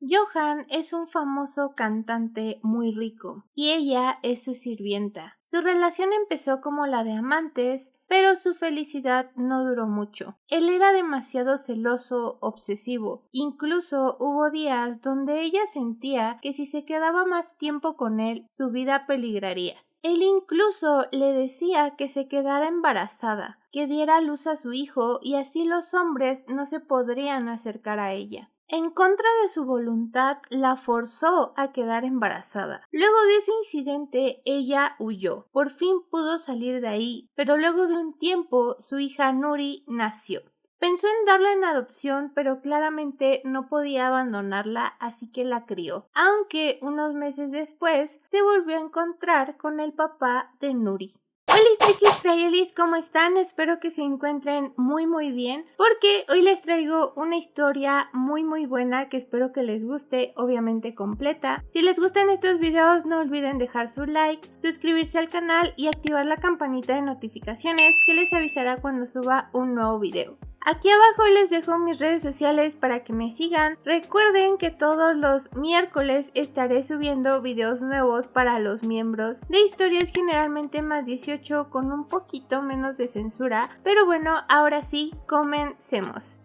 Johan es un famoso cantante muy rico y ella es su sirvienta. Su relación empezó como la de amantes, pero su felicidad no duró mucho. Él era demasiado celoso, obsesivo. Incluso hubo días donde ella sentía que si se quedaba más tiempo con él, su vida peligraría. Él incluso le decía que se quedara embarazada, que diera a luz a su hijo y así los hombres no se podrían acercar a ella. En contra de su voluntad, la forzó a quedar embarazada. Luego de ese incidente, ella huyó. Por fin pudo salir de ahí, pero luego de un tiempo, su hija Nuri nació. Pensó en darla en adopción, pero claramente no podía abandonarla, así que la crió. Aunque unos meses después, se volvió a encontrar con el papá de Nuri. Hola Triquis Trayelis, ¿cómo están? Espero que se encuentren muy bien, porque hoy les traigo una historia muy buena que espero que les guste, obviamente completa. Si les gustan estos videos, no olviden dejar su like, suscribirse al canal y activar la campanita de notificaciones que les avisará cuando suba un nuevo video. Aquí abajo les dejo mis redes sociales para que me sigan. Recuerden que todos los miércoles estaré subiendo videos nuevos para los miembros de historias generalmente más 18 con un poquito menos de censura. Pero bueno, ahora sí, comencemos.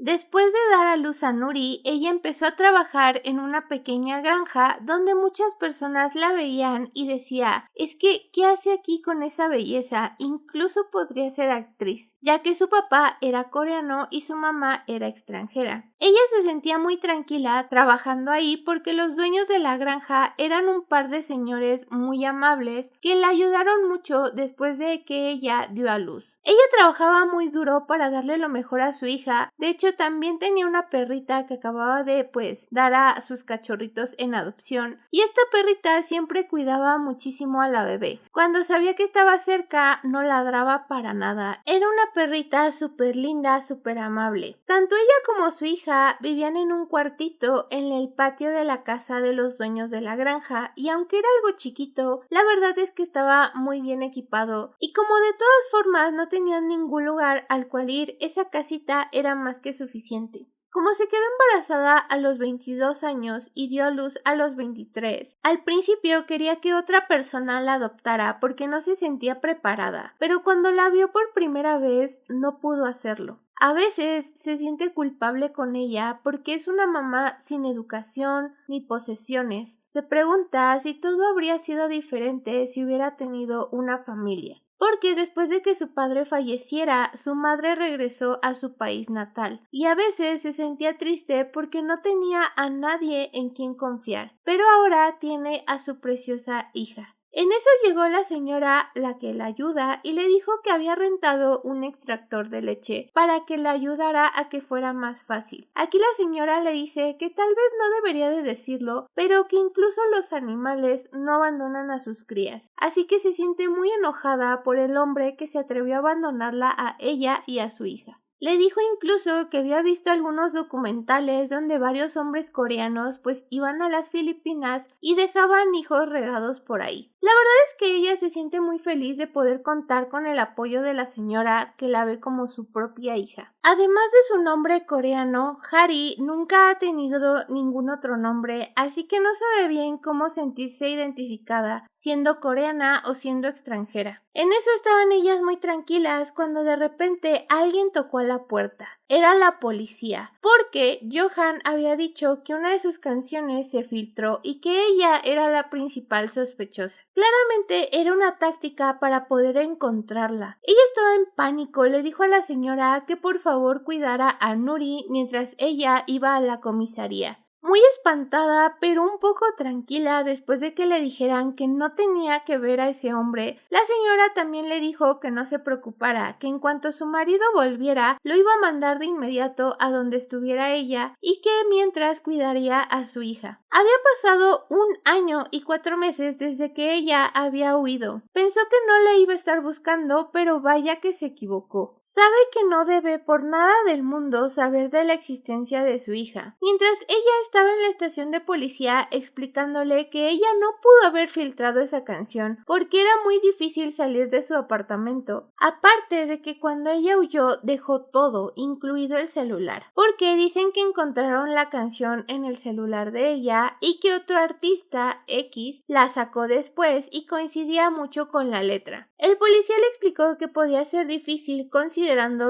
Después de dar a luz a Nuri, ella empezó a trabajar en una pequeña granja donde muchas personas la veían y decía, es que, ¿qué hace aquí con esa belleza? Incluso podría ser actriz, ya que su papá era coreano y su mamá era extranjera. Ella se sentía muy tranquila trabajando ahí porque los dueños de la granja eran un par de señores muy amables que la ayudaron mucho después de que ella dio a luz. Ella trabajaba muy duro para darle lo mejor a su hija. De hecho, también tenía una perrita que acababa de, dar a sus cachorritos en adopción. Y esta perrita siempre cuidaba muchísimo a la bebé. Cuando sabía que estaba cerca, no ladraba para nada. Era una perrita súper linda, súper amable. Tanto ella como su hija vivían en un cuartito en el patio de la casa de los dueños de la granja. Y aunque era algo chiquito, la verdad es que estaba muy bien equipado. Y como de todas formas no tenían ningún lugar al cual ir, esa casita era más que suficiente. Como se quedó embarazada a los 22 años y dio a luz a los 23, al principio quería que otra persona la adoptara porque no se sentía preparada, pero cuando la vio por primera vez no pudo hacerlo. A veces se siente culpable con ella porque es una mamá sin educación ni posesiones. Se pregunta si todo habría sido diferente si hubiera tenido una familia. Porque después de que su padre falleciera, su madre regresó a su país natal y a veces se sentía triste porque no tenía a nadie en quien confiar, pero ahora tiene a su preciosa hija. En eso llegó la señora, la que la ayuda, y le dijo que había rentado un extractor de leche para que la ayudara a que fuera más fácil. Aquí la señora le dice que tal vez no debería de decirlo, pero que incluso los animales no abandonan a sus crías. Así que se siente muy enojada por el hombre que se atrevió a abandonarla a ella y a su hija. Le dijo incluso que había visto algunos documentales donde varios hombres coreanos iban a las Filipinas y dejaban hijos regados por ahí. La verdad es que ella se siente muy feliz de poder contar con el apoyo de la señora que la ve como su propia hija. Además de su nombre coreano, Hari nunca ha tenido ningún otro nombre, así que no sabe bien cómo sentirse identificada siendo coreana o siendo extranjera. En eso estaban ellas muy tranquilas cuando de repente alguien tocó a la puerta. Era la policía, porque Johan había dicho que una de sus canciones se filtró y que ella era la principal sospechosa. Claramente era una táctica para poder encontrarla. Ella estaba en pánico, le dijo a la señora que por favor cuidara a Nuri mientras ella iba a la comisaría. Muy espantada, pero un poco tranquila después de que le dijeran que no tenía que ver a ese hombre, la señora también le dijo que no se preocupara, que en cuanto su marido volviera, lo iba a mandar de inmediato a donde estuviera ella y que mientras cuidaría a su hija. Había pasado 1 año y 4 meses desde que ella había huido. Pensó que no la iba a estar buscando, pero vaya que se equivocó. Sabe que no debe por nada del mundo saber de la existencia de su hija. Mientras ella estaba en la estación de policía explicándole que ella no pudo haber filtrado esa canción porque era muy difícil salir de su apartamento. Aparte de que cuando ella huyó dejó todo, incluido el celular, porque dicen que encontraron la canción en el celular de ella y que otro artista X la sacó después y coincidía mucho con la letra. El policía le explicó que podía ser difícil considerando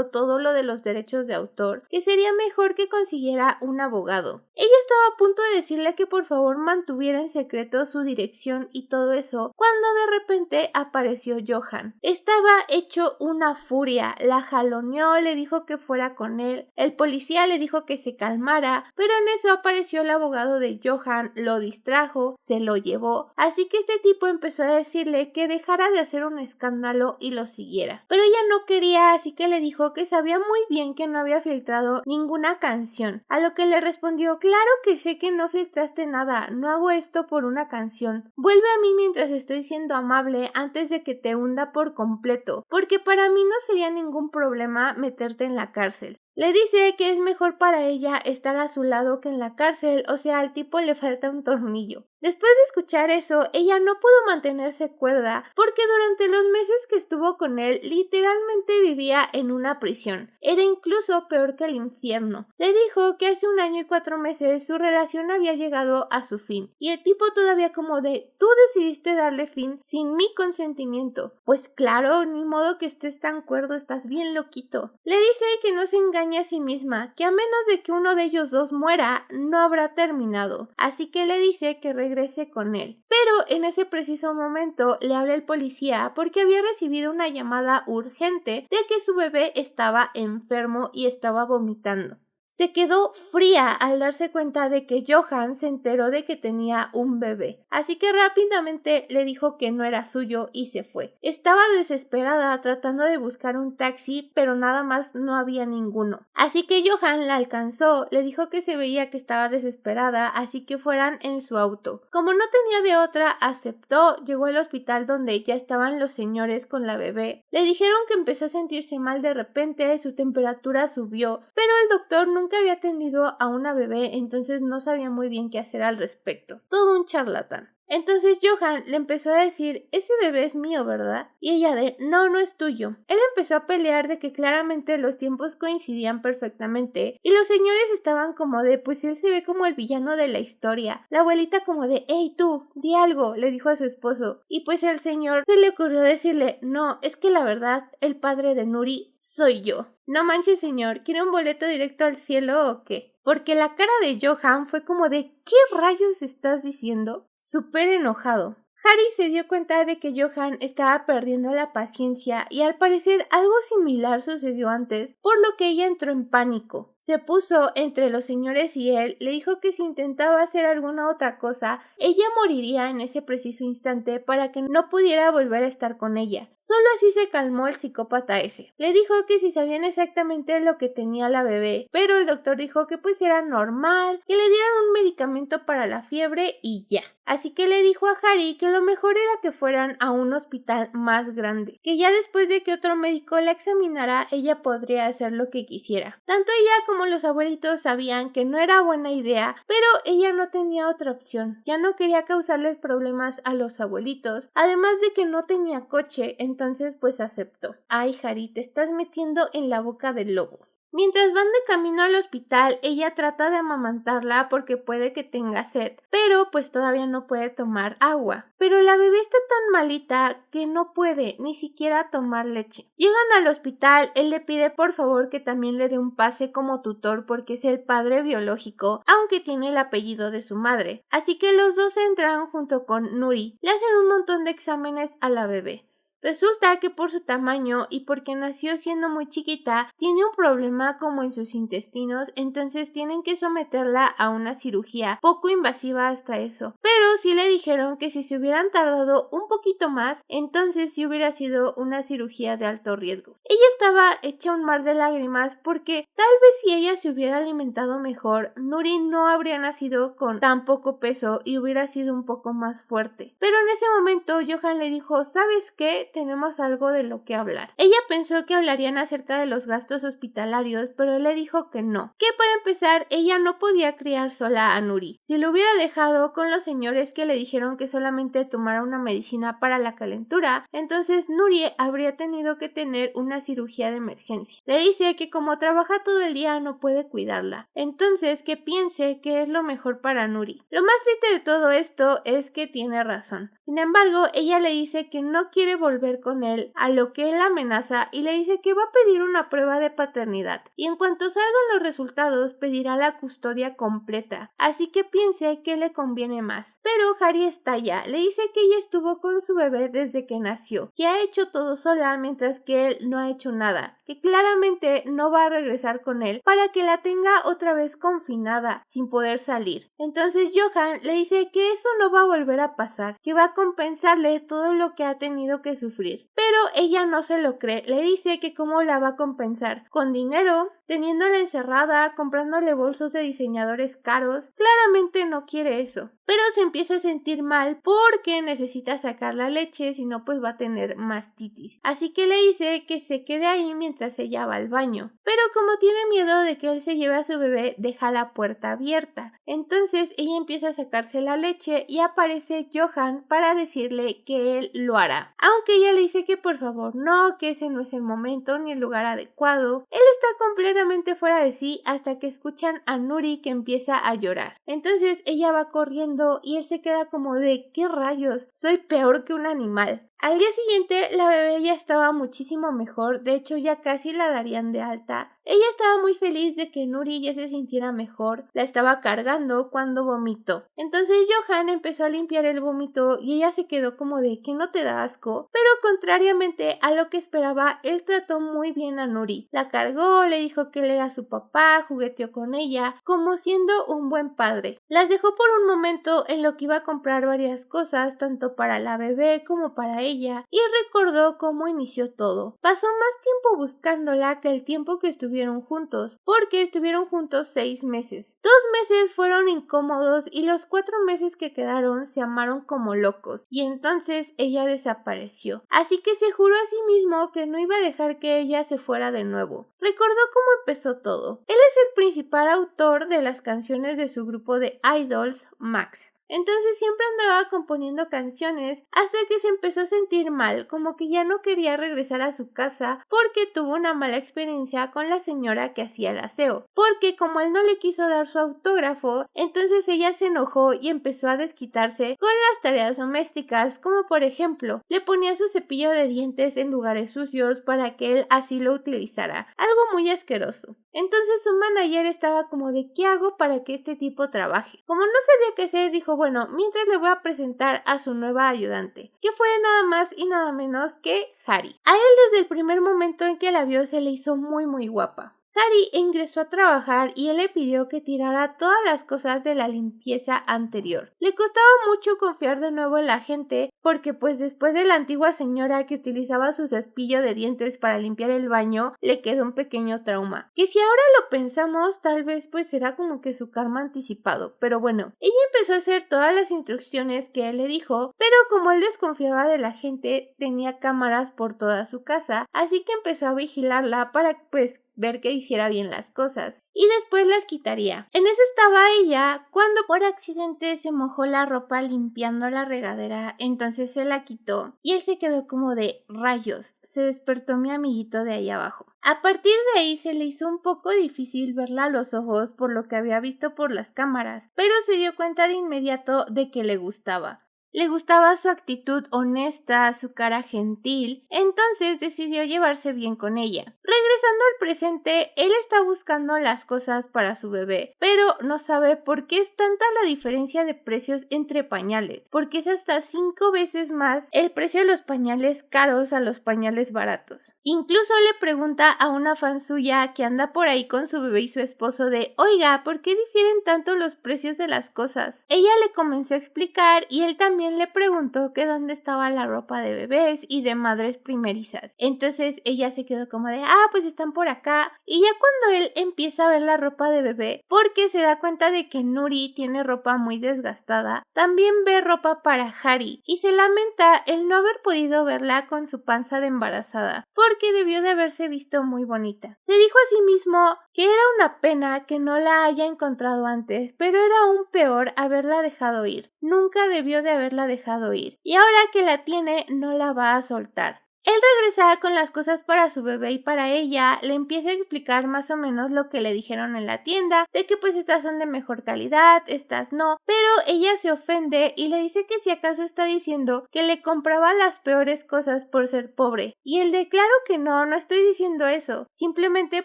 todo lo de los derechos de autor, que sería mejor que consiguiera un abogado. Ella estaba a punto de decirle que por favor mantuviera en secreto su dirección y todo eso, cuando de repente apareció Johan. Estaba hecho una furia, la jaloneó, le dijo que fuera con él, el policía le dijo que se calmara, pero en eso apareció el abogado de Johan, lo distrajo, se lo llevó, así que este tipo empezó a decirle que dejara de hacer un escándalo y lo siguiera. Pero ella no quería, así que le dijo que sabía muy bien que no había filtrado ninguna canción, a lo que le respondió: claro que sé que no filtraste nada, no hago esto por una canción. Vuelve a mí mientras estoy siendo amable antes de que te hunda por completo, porque para mí no sería ningún problema meterte en la cárcel. Le dice que es mejor para ella estar a su lado que en la cárcel, o sea, al tipo le falta un tornillo. Después de escuchar eso, ella no pudo mantenerse cuerda porque durante los meses que estuvo con él, literalmente vivía en una prisión. Era incluso peor que el infierno. Le dijo que hace 1 año y 4 meses su relación había llegado a su fin. Y el tipo todavía como de: tú decidiste darle fin sin mi consentimiento. Pues claro, ni modo que estés tan cuerdo, estás bien loquito. Le dice que no se engañe a sí misma, que a menos de que uno de ellos dos muera, no habrá terminado. Así que le dice que regrese con él. Pero en ese preciso momento le habla el policía porque había recibido una llamada urgente de que su bebé estaba enfermo y estaba vomitando. Se quedó fría al darse cuenta de que Johan se enteró de que tenía un bebé, así que rápidamente le dijo que no era suyo y se fue. Estaba desesperada tratando de buscar un taxi, pero nada más no había ninguno. Así que Johan la alcanzó, le dijo que se veía que estaba desesperada, así que fueran en su auto. Como no tenía de otra, aceptó, llegó al hospital donde ya estaban los señores con la bebé. Le dijeron que empezó a sentirse mal de repente, su temperatura subió, pero el doctor nunca había atendido a una bebé, entonces no sabía muy bien qué hacer al respecto. Todo un charlatán. Entonces Johan le empezó a decir: ese bebé es mío, ¿verdad? Y ella de: no, no es tuyo. Él empezó a pelear de que claramente los tiempos coincidían perfectamente y los señores estaban como de: pues él se ve como el villano de la historia. La abuelita como de: hey tú, di algo, le dijo a su esposo. Y pues el señor se le ocurrió decirle: no, es que la verdad, el padre de Nuri soy yo. No manches, señor, ¿quiere un boleto directo al cielo o qué? Porque la cara de Johan fue como de: ¿qué rayos estás diciendo? Súper enojado. Harry se dio cuenta de que Johan estaba perdiendo la paciencia y al parecer algo similar sucedió antes, por lo que ella entró en pánico. Se puso entre los señores y él, le dijo que si intentaba hacer alguna otra cosa, ella moriría en ese preciso instante para que no pudiera volver a estar con ella. Solo así se calmó el psicópata ese. Le dijo que si sabían exactamente lo que tenía la bebé, pero el doctor dijo que pues era normal, que le dieran un medicamento para la fiebre y ya. Así que le dijo a Harry que lo mejor era que fueran a un hospital más grande, que ya después de que otro médico la examinara, ella podría hacer lo que quisiera. Tanto ella como los abuelitos sabían que no era buena idea, pero ella no tenía otra opción. Ya no quería causarles problemas a los abuelitos, además de que no tenía coche, entonces pues aceptó. Ay, Harry, te estás metiendo en la boca del lobo. Mientras van de camino al hospital, ella trata de amamantarla porque puede que tenga sed, pero pues todavía no puede tomar agua. Pero la bebé está tan malita que no puede ni siquiera tomar leche. Llegan al hospital, él le pide por favor que también le dé un pase como tutor porque es el padre biológico, aunque tiene el apellido de su madre. Así que los dos entran junto con Nuri, le hacen un montón de exámenes a la bebé. Resulta que por su tamaño y porque nació siendo muy chiquita, tiene un problema como en sus intestinos, entonces tienen que someterla a una cirugía poco invasiva hasta eso. Pero sí le dijeron que si se hubieran tardado un poquito más, entonces sí hubiera sido una cirugía de alto riesgo. Ella estaba hecha un mar de lágrimas porque tal vez si ella se hubiera alimentado mejor, Nuri no habría nacido con tan poco peso y hubiera sido un poco más fuerte. Pero en ese momento Johan le dijo: ¿sabes qué? tenemos algo de lo que hablar. Ella pensó que hablarían acerca de los gastos hospitalarios, pero él le dijo que no, que para empezar ella no podía criar sola a Nuri. Si lo hubiera dejado con los señores que le dijeron que solamente tomara una medicina para la calentura, entonces Nuri habría tenido que tener una cirugía de emergencia. Le dice que como trabaja todo el día no puede cuidarla, entonces que piense que es lo mejor para Nuri. Lo más triste de todo esto es que tiene razón. Sin embargo, ella le dice que no quiere volver con él, a lo que él amenaza y le dice que va a pedir una prueba de paternidad y en cuanto salgan los resultados pedirá la custodia completa, así que piense que le conviene más. Pero Harry estalla, le dice que ella estuvo con su bebé desde que nació, que ha hecho todo sola mientras que él no ha hecho nada, que claramente no va a regresar con él para que la tenga otra vez confinada, sin poder salir. Entonces Johan le dice que eso no va a volver a pasar, que va a compensarle todo lo que ha tenido que sufrir. Pero ella no se lo cree, le dice que cómo la va a compensar, con dinero, teniéndola encerrada, comprándole bolsos de diseñadores caros. Claramente no quiere eso, pero se empieza a sentir mal porque necesita sacar la leche, si no pues va a tener mastitis. Así que le dice que se quede ahí mientras ella va al baño, pero como tiene miedo de que él se lleve a su bebé, deja la puerta abierta. Entonces ella empieza a sacarse la leche y aparece Johan para decirle que él lo hará, aunque ella le dice que por favor no, que ese no es el momento ni el lugar adecuado. Él está completamente fuera de sí hasta que escuchan a Nuri que empieza a llorar. Entonces ella va corriendo y él se queda como de ¿qué rayos? Soy peor que un animal. Al día siguiente la bebé ya estaba muchísimo mejor, de hecho ya casi la darían de alta. Ella estaba muy feliz de que Nuri ya se sintiera mejor, la estaba cargando cuando vomitó. Entonces Johan empezó a limpiar el vómito y ella se quedó como de ¿que no te da asco? Pero contrariamente a lo que esperaba, él trató muy bien a Nuri. La cargó, le dijo que él era su papá, jugueteó con ella, como siendo un buen padre. Las dejó por un momento en lo que iba a comprar varias cosas, tanto para la bebé como para ella, y recordó cómo inició todo. Pasó más tiempo buscándola que el tiempo que estuvieron juntos, porque estuvieron juntos 6 meses. 2 meses fueron incómodos y los 4 meses que quedaron se amaron como locos, y entonces ella desapareció. Así que se juró a sí mismo que no iba a dejar que ella se fuera de nuevo. Recordó cómo empezó todo. Él es el principal autor de las canciones de su grupo de idols, Max. Entonces siempre andaba componiendo canciones hasta que se empezó a sentir mal, como que ya no quería regresar a su casa porque tuvo una mala experiencia con la señora que hacía el aseo. Porque como él no le quiso dar su autógrafo, entonces ella se enojó y empezó a desquitarse con las tareas domésticas, como por ejemplo, le ponía su cepillo de dientes en lugares sucios para que él así lo utilizara. Algo muy asqueroso. Entonces su manager estaba como de ¿qué hago para que este tipo trabaje? Como no sabía qué hacer, dijo bueno, mientras le voy a presentar a su nueva ayudante, que fue nada más y nada menos que Harry. A él desde el primer momento en que la vio se le hizo muy guapa. Harry ingresó a trabajar y él le pidió que tirara todas las cosas de la limpieza anterior. Le costaba mucho confiar de nuevo en la gente porque pues después de la antigua señora que utilizaba su cepillo de dientes para limpiar el baño, le quedó un pequeño trauma. Que si ahora lo pensamos, tal vez pues será como que su karma anticipado. Pero bueno, ella empezó a hacer todas las instrucciones que él le dijo, pero como él desconfiaba de la gente, tenía cámaras por toda su casa, así que empezó a vigilarla para pues ver que hiciera bien las cosas y después las quitaría. En eso estaba ella cuando por accidente se mojó la ropa limpiando la regadera, entonces se la quitó y él se quedó como de rayos, se despertó mi amiguito de ahí abajo. A partir de ahí se le hizo un poco difícil verla a los ojos por lo que había visto por las cámaras, pero se dio cuenta de inmediato de que le gustaba. Le gustaba su actitud honesta, su cara gentil, entonces decidió llevarse bien con ella. Regresando al presente, él está buscando las cosas para su bebé, pero no sabe por qué es tanta la diferencia de precios entre pañales, porque es hasta 5 veces más el precio de los pañales caros a los pañales baratos. Incluso le pregunta a una fan suya que anda por ahí con su bebé y su esposo de, oiga, ¿por qué difieren tanto los precios de las cosas? Ella le comenzó a explicar y él también también le preguntó que dónde estaba la ropa de bebés y de madres primerizas. Entonces ella se quedó como de, pues están por acá. Y ya cuando él empieza a ver la ropa de bebé, porque se da cuenta de que Nuri tiene ropa muy desgastada, también ve ropa para Harry y se lamenta el no haber podido verla con su panza de embarazada, porque debió de haberse visto muy bonita. Se dijo a sí mismo que era una pena que no la haya encontrado antes, pero era aún peor haberla dejado ir. Nunca debió de haberla dejado ir. Y ahora que la tiene, no la va a soltar. Él regresa con las cosas para su bebé y para ella, le empieza a explicar más o menos lo que le dijeron en la tienda, de que pues estas son de mejor calidad, estas no, pero ella se ofende y le dice que si acaso está diciendo que le compraba las peores cosas por ser pobre. Y él de claro que no estoy diciendo eso, simplemente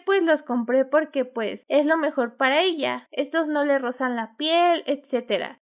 pues los compré porque pues es lo mejor para ella, estos no le rozan la piel, etc.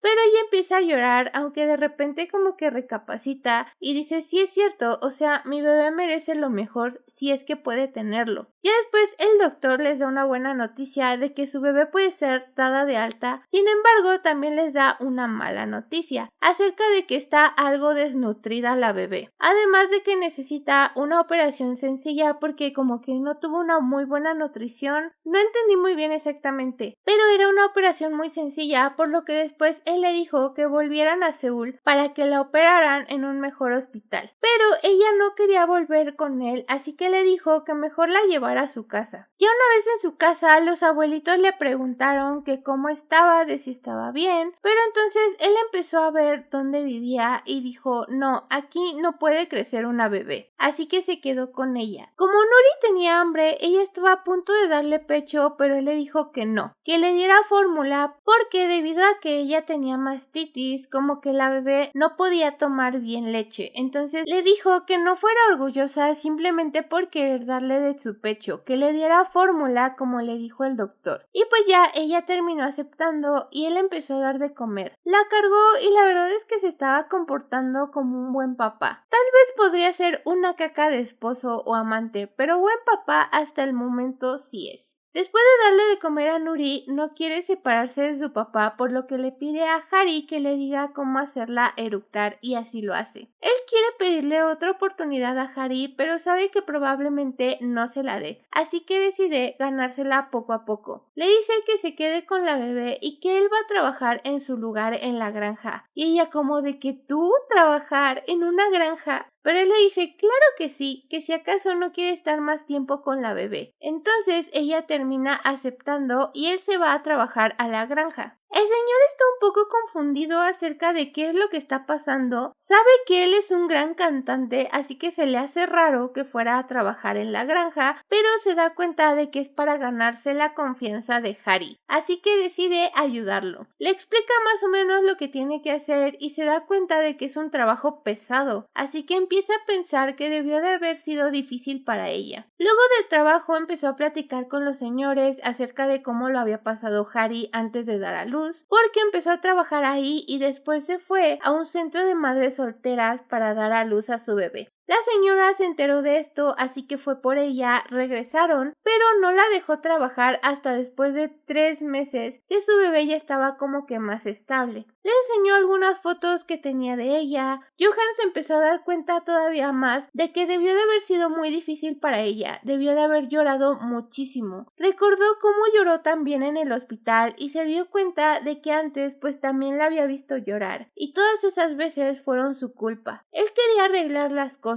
Pero ella empieza a llorar, aunque de repente como que recapacita y dice sí es cierto, o sea, mi bebé merece lo mejor si es que puede tenerlo. Ya después el doctor les da una buena noticia de que su bebé puede ser dada de alta, sin embargo también les da una mala noticia acerca de que está algo desnutrida la bebé, además de que necesita una operación sencilla porque como que no tuvo una muy buena nutrición, no entendí muy bien exactamente, pero era una operación muy sencilla, por lo que después él le dijo que volvieran a Seúl para que la operaran en un mejor hospital, pero ella no quería volver con él, así que le dijo que mejor la llevara a su casa. Ya una vez en su casa, los abuelitos le preguntaron que cómo estaba, de si estaba bien, pero entonces él empezó a ver dónde vivía y dijo, no, aquí no puede crecer una bebé, así que se quedó con ella. Como Nuri tenía hambre, ella estaba a punto de darle pecho, pero él le dijo que no, que le diera fórmula porque debido a que ella tenía mastitis, como que la bebé no podía tomar bien leche, entonces le dijo que no fuera orgullosa simplemente por querer darle de su pecho, que le diera fórmula como le dijo el doctor. Y pues ya ella terminó aceptando y él empezó a dar de comer. La cargó y la verdad es que se estaba comportando como un buen papá. Tal vez podría ser una caca de esposo o amante, pero buen papá hasta el momento sí es. Después de darle de comer a Nuri, no quiere separarse de su papá, por lo que le pide a Harry que le diga cómo hacerla eructar y así lo hace. Él quiere pedirle otra oportunidad a Harry, pero sabe que probablemente no se la dé, así que decide ganársela poco a poco. Le dice que se quede con la bebé y que él va a trabajar en su lugar en la granja. Y ella como de que tú trabajar en una granja. Pero él le dice, claro que sí, que si acaso no quiere estar más tiempo con la bebé. Entonces ella termina aceptando y él se va a trabajar a la granja. El señor está un poco confundido acerca de qué es lo que está pasando. Sabe que él es un gran cantante, así que se le hace raro que fuera a trabajar en la granja, pero se da cuenta de que es para ganarse la confianza de Harry, así que decide ayudarlo. Le explica más o menos lo que tiene que hacer y se da cuenta de que es un trabajo pesado, así que empieza a pensar que debió de haber sido difícil para ella. Luego del trabajo empezó a platicar con los señores acerca de cómo lo había pasado Harry antes de dar a luz, porque empezó a trabajar ahí y después se fue a un centro de madres solteras para dar a luz a su bebé. La señora se enteró de esto, así que fue por ella, regresaron, pero no la dejó trabajar hasta después de 3 meses que su bebé ya estaba como que más estable. Le enseñó algunas fotos que tenía de ella. Johan se empezó a dar cuenta todavía más de que debió de haber sido muy difícil para ella, debió de haber llorado muchísimo. Recordó cómo lloró también en el hospital y se dio cuenta de que antes pues también la había visto llorar, y todas esas veces fueron su culpa. Él quería arreglar las cosas.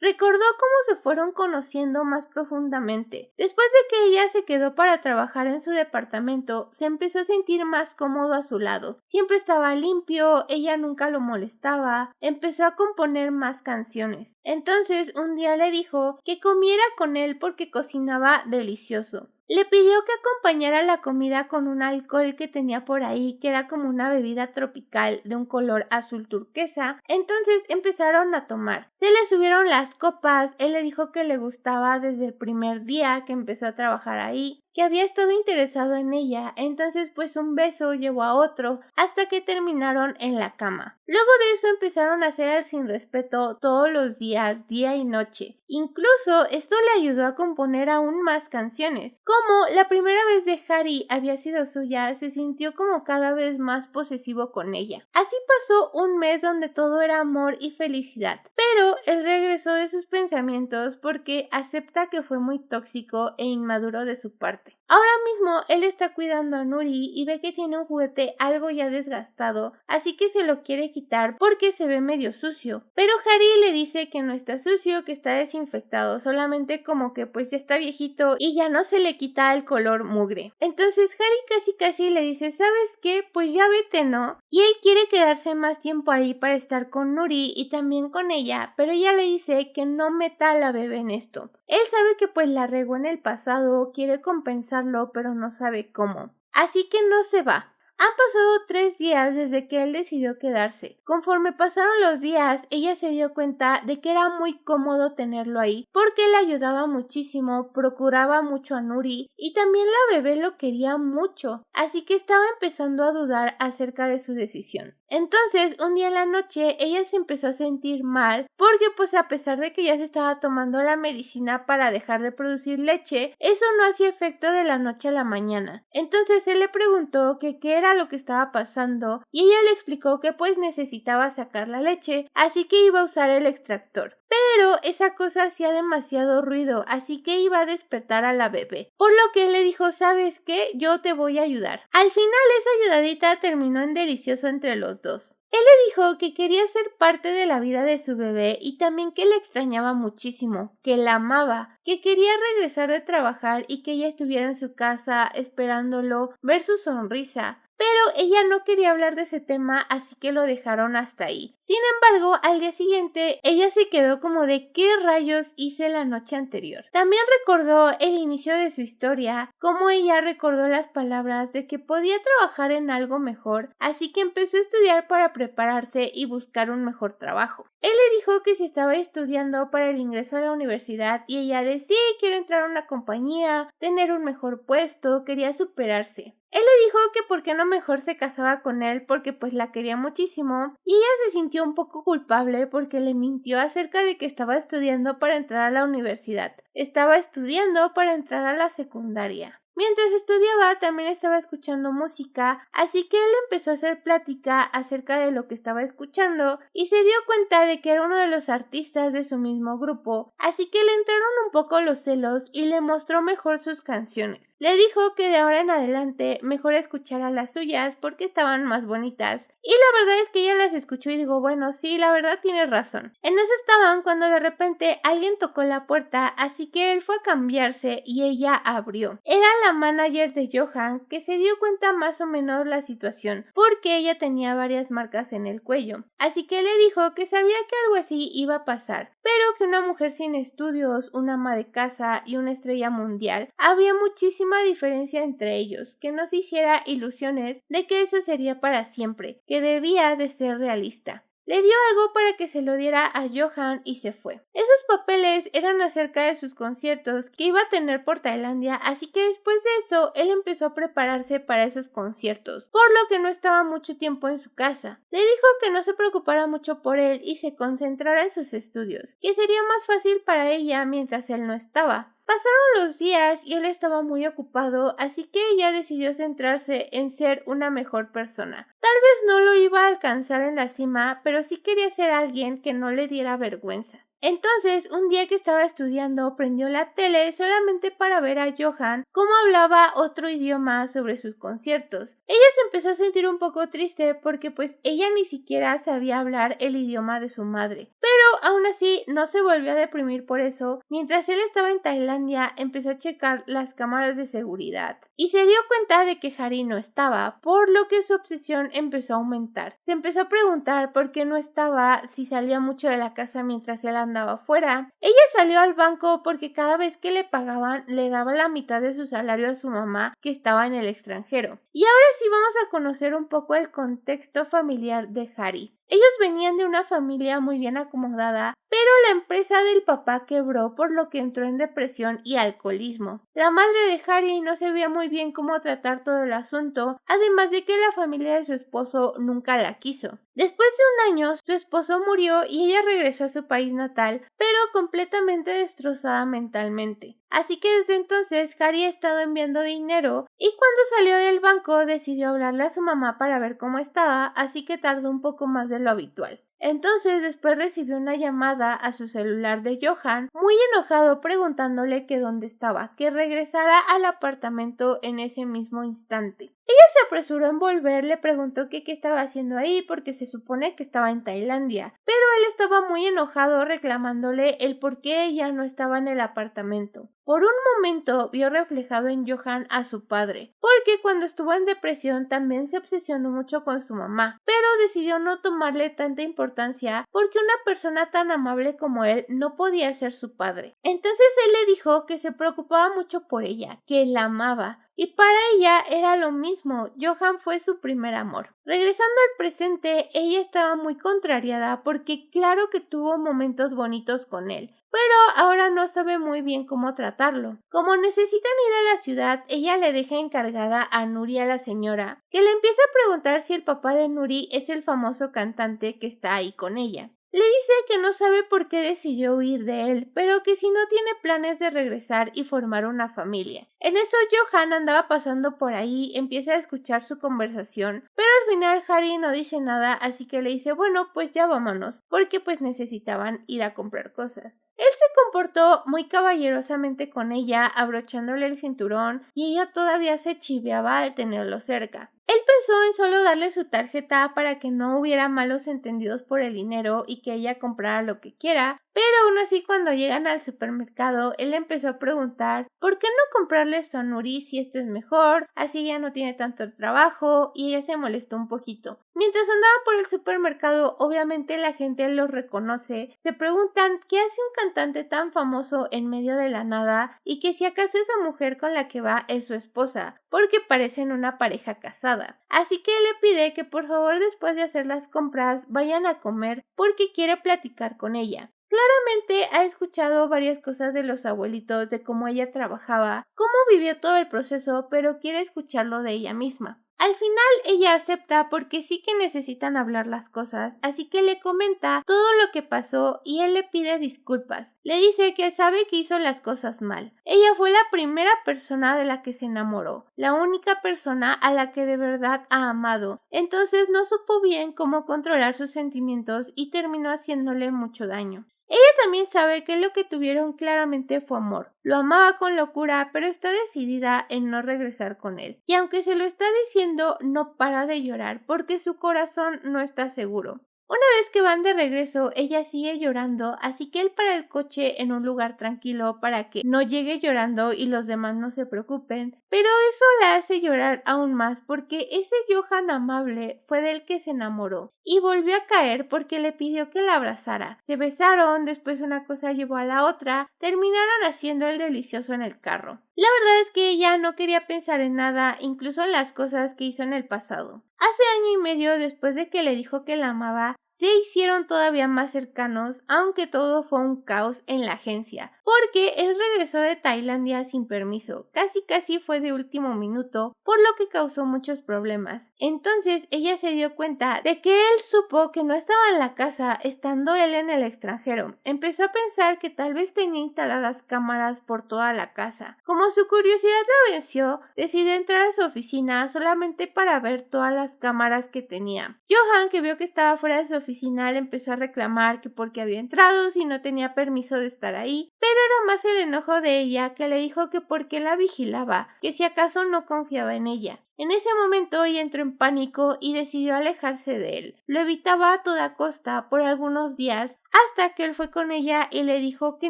Recordó cómo se fueron conociendo más profundamente. Después de que ella se quedó para trabajar en su departamento, se empezó a sentir más cómodo a su lado. Siempre estaba limpio, ella nunca lo molestaba, empezó a componer más canciones. Entonces un día le dijo que comiera con él porque cocinaba delicioso. Le pidió que acompañara la comida con un alcohol que tenía por ahí, que era como una bebida tropical de un color azul turquesa. Entonces empezaron a tomar. Se le subieron las copas, él le dijo que le gustaba desde el primer día que empezó a trabajar ahí, que había estado interesado en ella, entonces pues un beso llevó a otro hasta que terminaron en la cama. Luego de eso empezaron a hacer el sin respeto todos los días, día y noche. Incluso esto le ayudó a componer aún más canciones. Como la primera vez de Harry había sido suya, se sintió como cada vez más posesivo con ella. Así pasó un mes donde todo era amor y felicidad, pero él regresó de sus pensamientos porque acepta que fue muy tóxico e inmaduro de su parte. Ahora mismo él está cuidando a Nuri y ve que tiene un juguete algo ya desgastado, así que se lo quiere quitar porque se ve medio sucio. Pero Harry le dice que no está sucio, que está desinfectado, solamente como que pues ya está viejito y ya no se le quita el color mugre. Entonces Harry casi le dice, ¿sabes qué? Pues ya vete, ¿no? Y él quiere quedarse más tiempo ahí para estar con Nuri y también con ella, pero ella le dice que no meta a la bebé en esto. Él sabe que pues la regó en el pasado, quiere compensarlo, pero no sabe cómo. Así que no se va. Han pasado 3 días desde que él decidió quedarse. Conforme pasaron los días, ella se dio cuenta de que era muy cómodo tenerlo ahí porque le ayudaba muchísimo, procuraba mucho a Nuri y también la bebé lo quería mucho, así que estaba empezando a dudar acerca de su decisión. Entonces, un día en la noche, ella se empezó a sentir mal porque pues a pesar de que ya se estaba tomando la medicina para dejar de producir leche, eso no hacía efecto de la noche a la mañana. Entonces él le preguntó que qué era lo que estaba pasando y ella le explicó que pues necesitaba sacar la leche, así que iba a usar el extractor. Pero esa cosa hacía demasiado ruido, así que iba a despertar a la bebé. Por lo que él le dijo, ¿sabes qué? Yo te voy a ayudar. Al final esa ayudadita terminó en delicioso entre los dos. Él le dijo que quería ser parte de la vida de su bebé y también que la extrañaba muchísimo, que la amaba, que quería regresar de trabajar y que ella estuviera en su casa esperándolo, ver su sonrisa. Pero ella no quería hablar de ese tema, así que lo dejaron hasta ahí. Sin embargo, al día siguiente, ella se quedó como de ¿qué rayos hice la noche anterior? También recordó el inicio de su historia, cómo ella recordó las palabras de que podía trabajar en algo mejor, así que empezó a estudiar para prepararse y buscar un mejor trabajo. Él le dijo que si estaba estudiando para el ingreso a la universidad y ella de sí, quiero entrar a una compañía, tener un mejor puesto, quería superarse. Él le dijo que por qué no mejor se casaba con él porque pues la quería muchísimo y ella se sintió un poco culpable porque le mintió acerca de que estaba estudiando para entrar a la universidad. Estaba estudiando para entrar a la secundaria. Mientras estudiaba también estaba escuchando música, así que él empezó a hacer plática acerca de lo que estaba escuchando y se dio cuenta de que era uno de los artistas de su mismo grupo, así que le entraron un poco los celos y le mostró mejor sus canciones. Le dijo que de ahora en adelante mejor escuchara las suyas porque estaban más bonitas y la verdad es que ella las escuchó y digo, bueno, sí, la verdad tienes razón. En eso estaban cuando de repente alguien tocó la puerta, así que él fue a cambiarse y ella abrió. Era la manager de Johan, que se dio cuenta más o menos la situación porque ella tenía varias marcas en el cuello, así que le dijo que sabía que algo así iba a pasar, pero que una mujer sin estudios, una ama de casa y una estrella mundial, había muchísima diferencia entre ellos, que no se hiciera ilusiones de que eso sería para siempre, que debía de ser realista. Le dio algo para que se lo diera a Johan y se fue. Esos papeles eran acerca de sus conciertos que iba a tener por Tailandia, así que después de eso él empezó a prepararse para esos conciertos, por lo que no estaba mucho tiempo en su casa. Le dijo que no se preocupara mucho por él y se concentrara en sus estudios, que sería más fácil para ella mientras él no estaba. Pasaron los días y él estaba muy ocupado, así que ella decidió centrarse en ser una mejor persona. Tal vez no lo iba a alcanzar en la cima, pero sí quería ser alguien que no le diera vergüenza. Entonces, un día que estaba estudiando, prendió la tele solamente para ver a Johan cómo hablaba otro idioma sobre sus conciertos. Ella se empezó a sentir un poco triste porque pues ella ni siquiera sabía hablar el idioma de su madre. Pero aún así no se volvió a deprimir por eso. Mientras él estaba en Tailandia, empezó a checar las cámaras de seguridad y se dio cuenta de que Harry no estaba, por lo que su obsesión empezó a aumentar. Se empezó a preguntar por qué no estaba, si salía mucho de la casa mientras él andaba fuera. Ella salió al banco porque cada vez que le pagaban le daba la mitad de su salario a su mamá que estaba en el extranjero. Y ahora sí vamos a conocer un poco el contexto familiar de Harry. Ellos venían de una familia muy bien acomodada, pero la empresa del papá quebró, por lo que entró en depresión y alcoholismo. La madre de Harry no sabía muy bien cómo tratar todo el asunto, además de que la familia de su esposo nunca la quiso. Después de un año, su esposo murió y ella regresó a su país natal, pero completamente destrozada mentalmente. Así que desde entonces Harry ha estado enviando dinero y cuando salió del banco decidió hablarle a su mamá para ver cómo estaba, así que tardó un poco más de lo habitual. Entonces después recibió una llamada a su celular de Johan, muy enojado preguntándole que dónde estaba, que regresara al apartamento en ese mismo instante. Ella se apresuró en volver, le preguntó que qué estaba haciendo ahí porque se supone que estaba en Tailandia, pero él estaba muy enojado reclamándole el por qué ella no estaba en el apartamento. Por un momento vio reflejado en Johan a su padre, porque cuando estuvo en depresión también se obsesionó mucho con su mamá, pero decidió no tomarle tanta importancia porque una persona tan amable como él no podía ser su padre. Entonces él le dijo que se preocupaba mucho por ella, que la amaba, y para ella era lo mismo. Johan fue su primer amor. Regresando al presente, ella estaba muy contrariada porque claro que tuvo momentos bonitos con él, pero ahora no sabe muy bien cómo tratarlo. Como necesitan ir a la ciudad, ella le deja encargada a Nuri, a la señora, que le empieza a preguntar si el papá de Nuri es el famoso cantante que está ahí con ella. Le dice que no sabe por qué decidió huir de él, pero que si no tiene planes de regresar y formar una familia. En eso Johan andaba pasando por ahí, empieza a escuchar su conversación, pero al final Harry no dice nada, así que le dice, bueno, pues ya vámonos, porque pues necesitaban ir a comprar cosas. Él se comportó muy caballerosamente con ella, abrochándole el cinturón, y ella todavía se chiveaba al tenerlo cerca. Él pensó en solo darle su tarjeta para que no hubiera malos entendidos por el dinero y que ella comprara lo que quiera, pero aún así cuando llegan al supermercado, él empezó a preguntar ¿por qué no comprarle esto a Nuri si esto es mejor? Así ya no tiene tanto trabajo, y ella se molestó un poquito. Mientras andaban por el supermercado, obviamente la gente los reconoce, se preguntan qué hace un cantante tan famoso en medio de la nada y que si acaso esa mujer con la que va es su esposa, porque parecen una pareja casada. Así que le pide que por favor después de hacer las compras vayan a comer porque quiere platicar con ella. Claramente ha escuchado varias cosas de los abuelitos, de cómo ella trabajaba, cómo vivió todo el proceso, pero quiere escucharlo de ella misma. Al final ella acepta porque sí que necesitan hablar las cosas, así que le comenta todo lo que pasó y él le pide disculpas. Le dice que sabe que hizo las cosas mal. Ella fue la primera persona de la que se enamoró, la única persona a la que de verdad ha amado. Entonces no supo bien cómo controlar sus sentimientos y terminó haciéndole mucho daño. Ella también sabe que lo que tuvieron claramente fue amor. Lo amaba con locura, pero está decidida en no regresar con él. Y aunque se lo está diciendo, no para de llorar porque su corazón no está seguro. Una vez que van de regreso, ella sigue llorando, así que él para el coche en un lugar tranquilo para que no llegue llorando y los demás no se preocupen, pero eso la hace llorar aún más porque ese Johan amable fue del que se enamoró y volvió a caer porque le pidió que la abrazara. Se besaron, después una cosa llevó a la otra, terminaron haciendo el delicioso en el carro. La verdad es que ella no quería pensar en nada, incluso en las cosas que hizo en el pasado. Hace año y medio después de que le dijo que la amaba, se hicieron todavía más cercanos, aunque todo fue un caos en la agencia, porque él regresó de Tailandia sin permiso, casi fue de último minuto, por lo que causó muchos problemas. Entonces ella se dio cuenta de que él supo que no estaba en la casa estando él en el extranjero. Empezó a pensar que tal vez tenía instaladas cámaras por toda la casa. Como su curiosidad la venció, decidió entrar a su oficina solamente para ver todas las cámaras que tenía. Johan, que vio que estaba fuera de su oficina, le empezó a reclamar que por qué había entrado si no tenía permiso de estar ahí, pero era más el enojo de ella que le dijo que por qué la vigilaba, que si acaso no confiaba en ella. En ese momento ella entró en pánico y decidió alejarse de él. Lo evitaba a toda costa por algunos días hasta que él fue con ella y le dijo que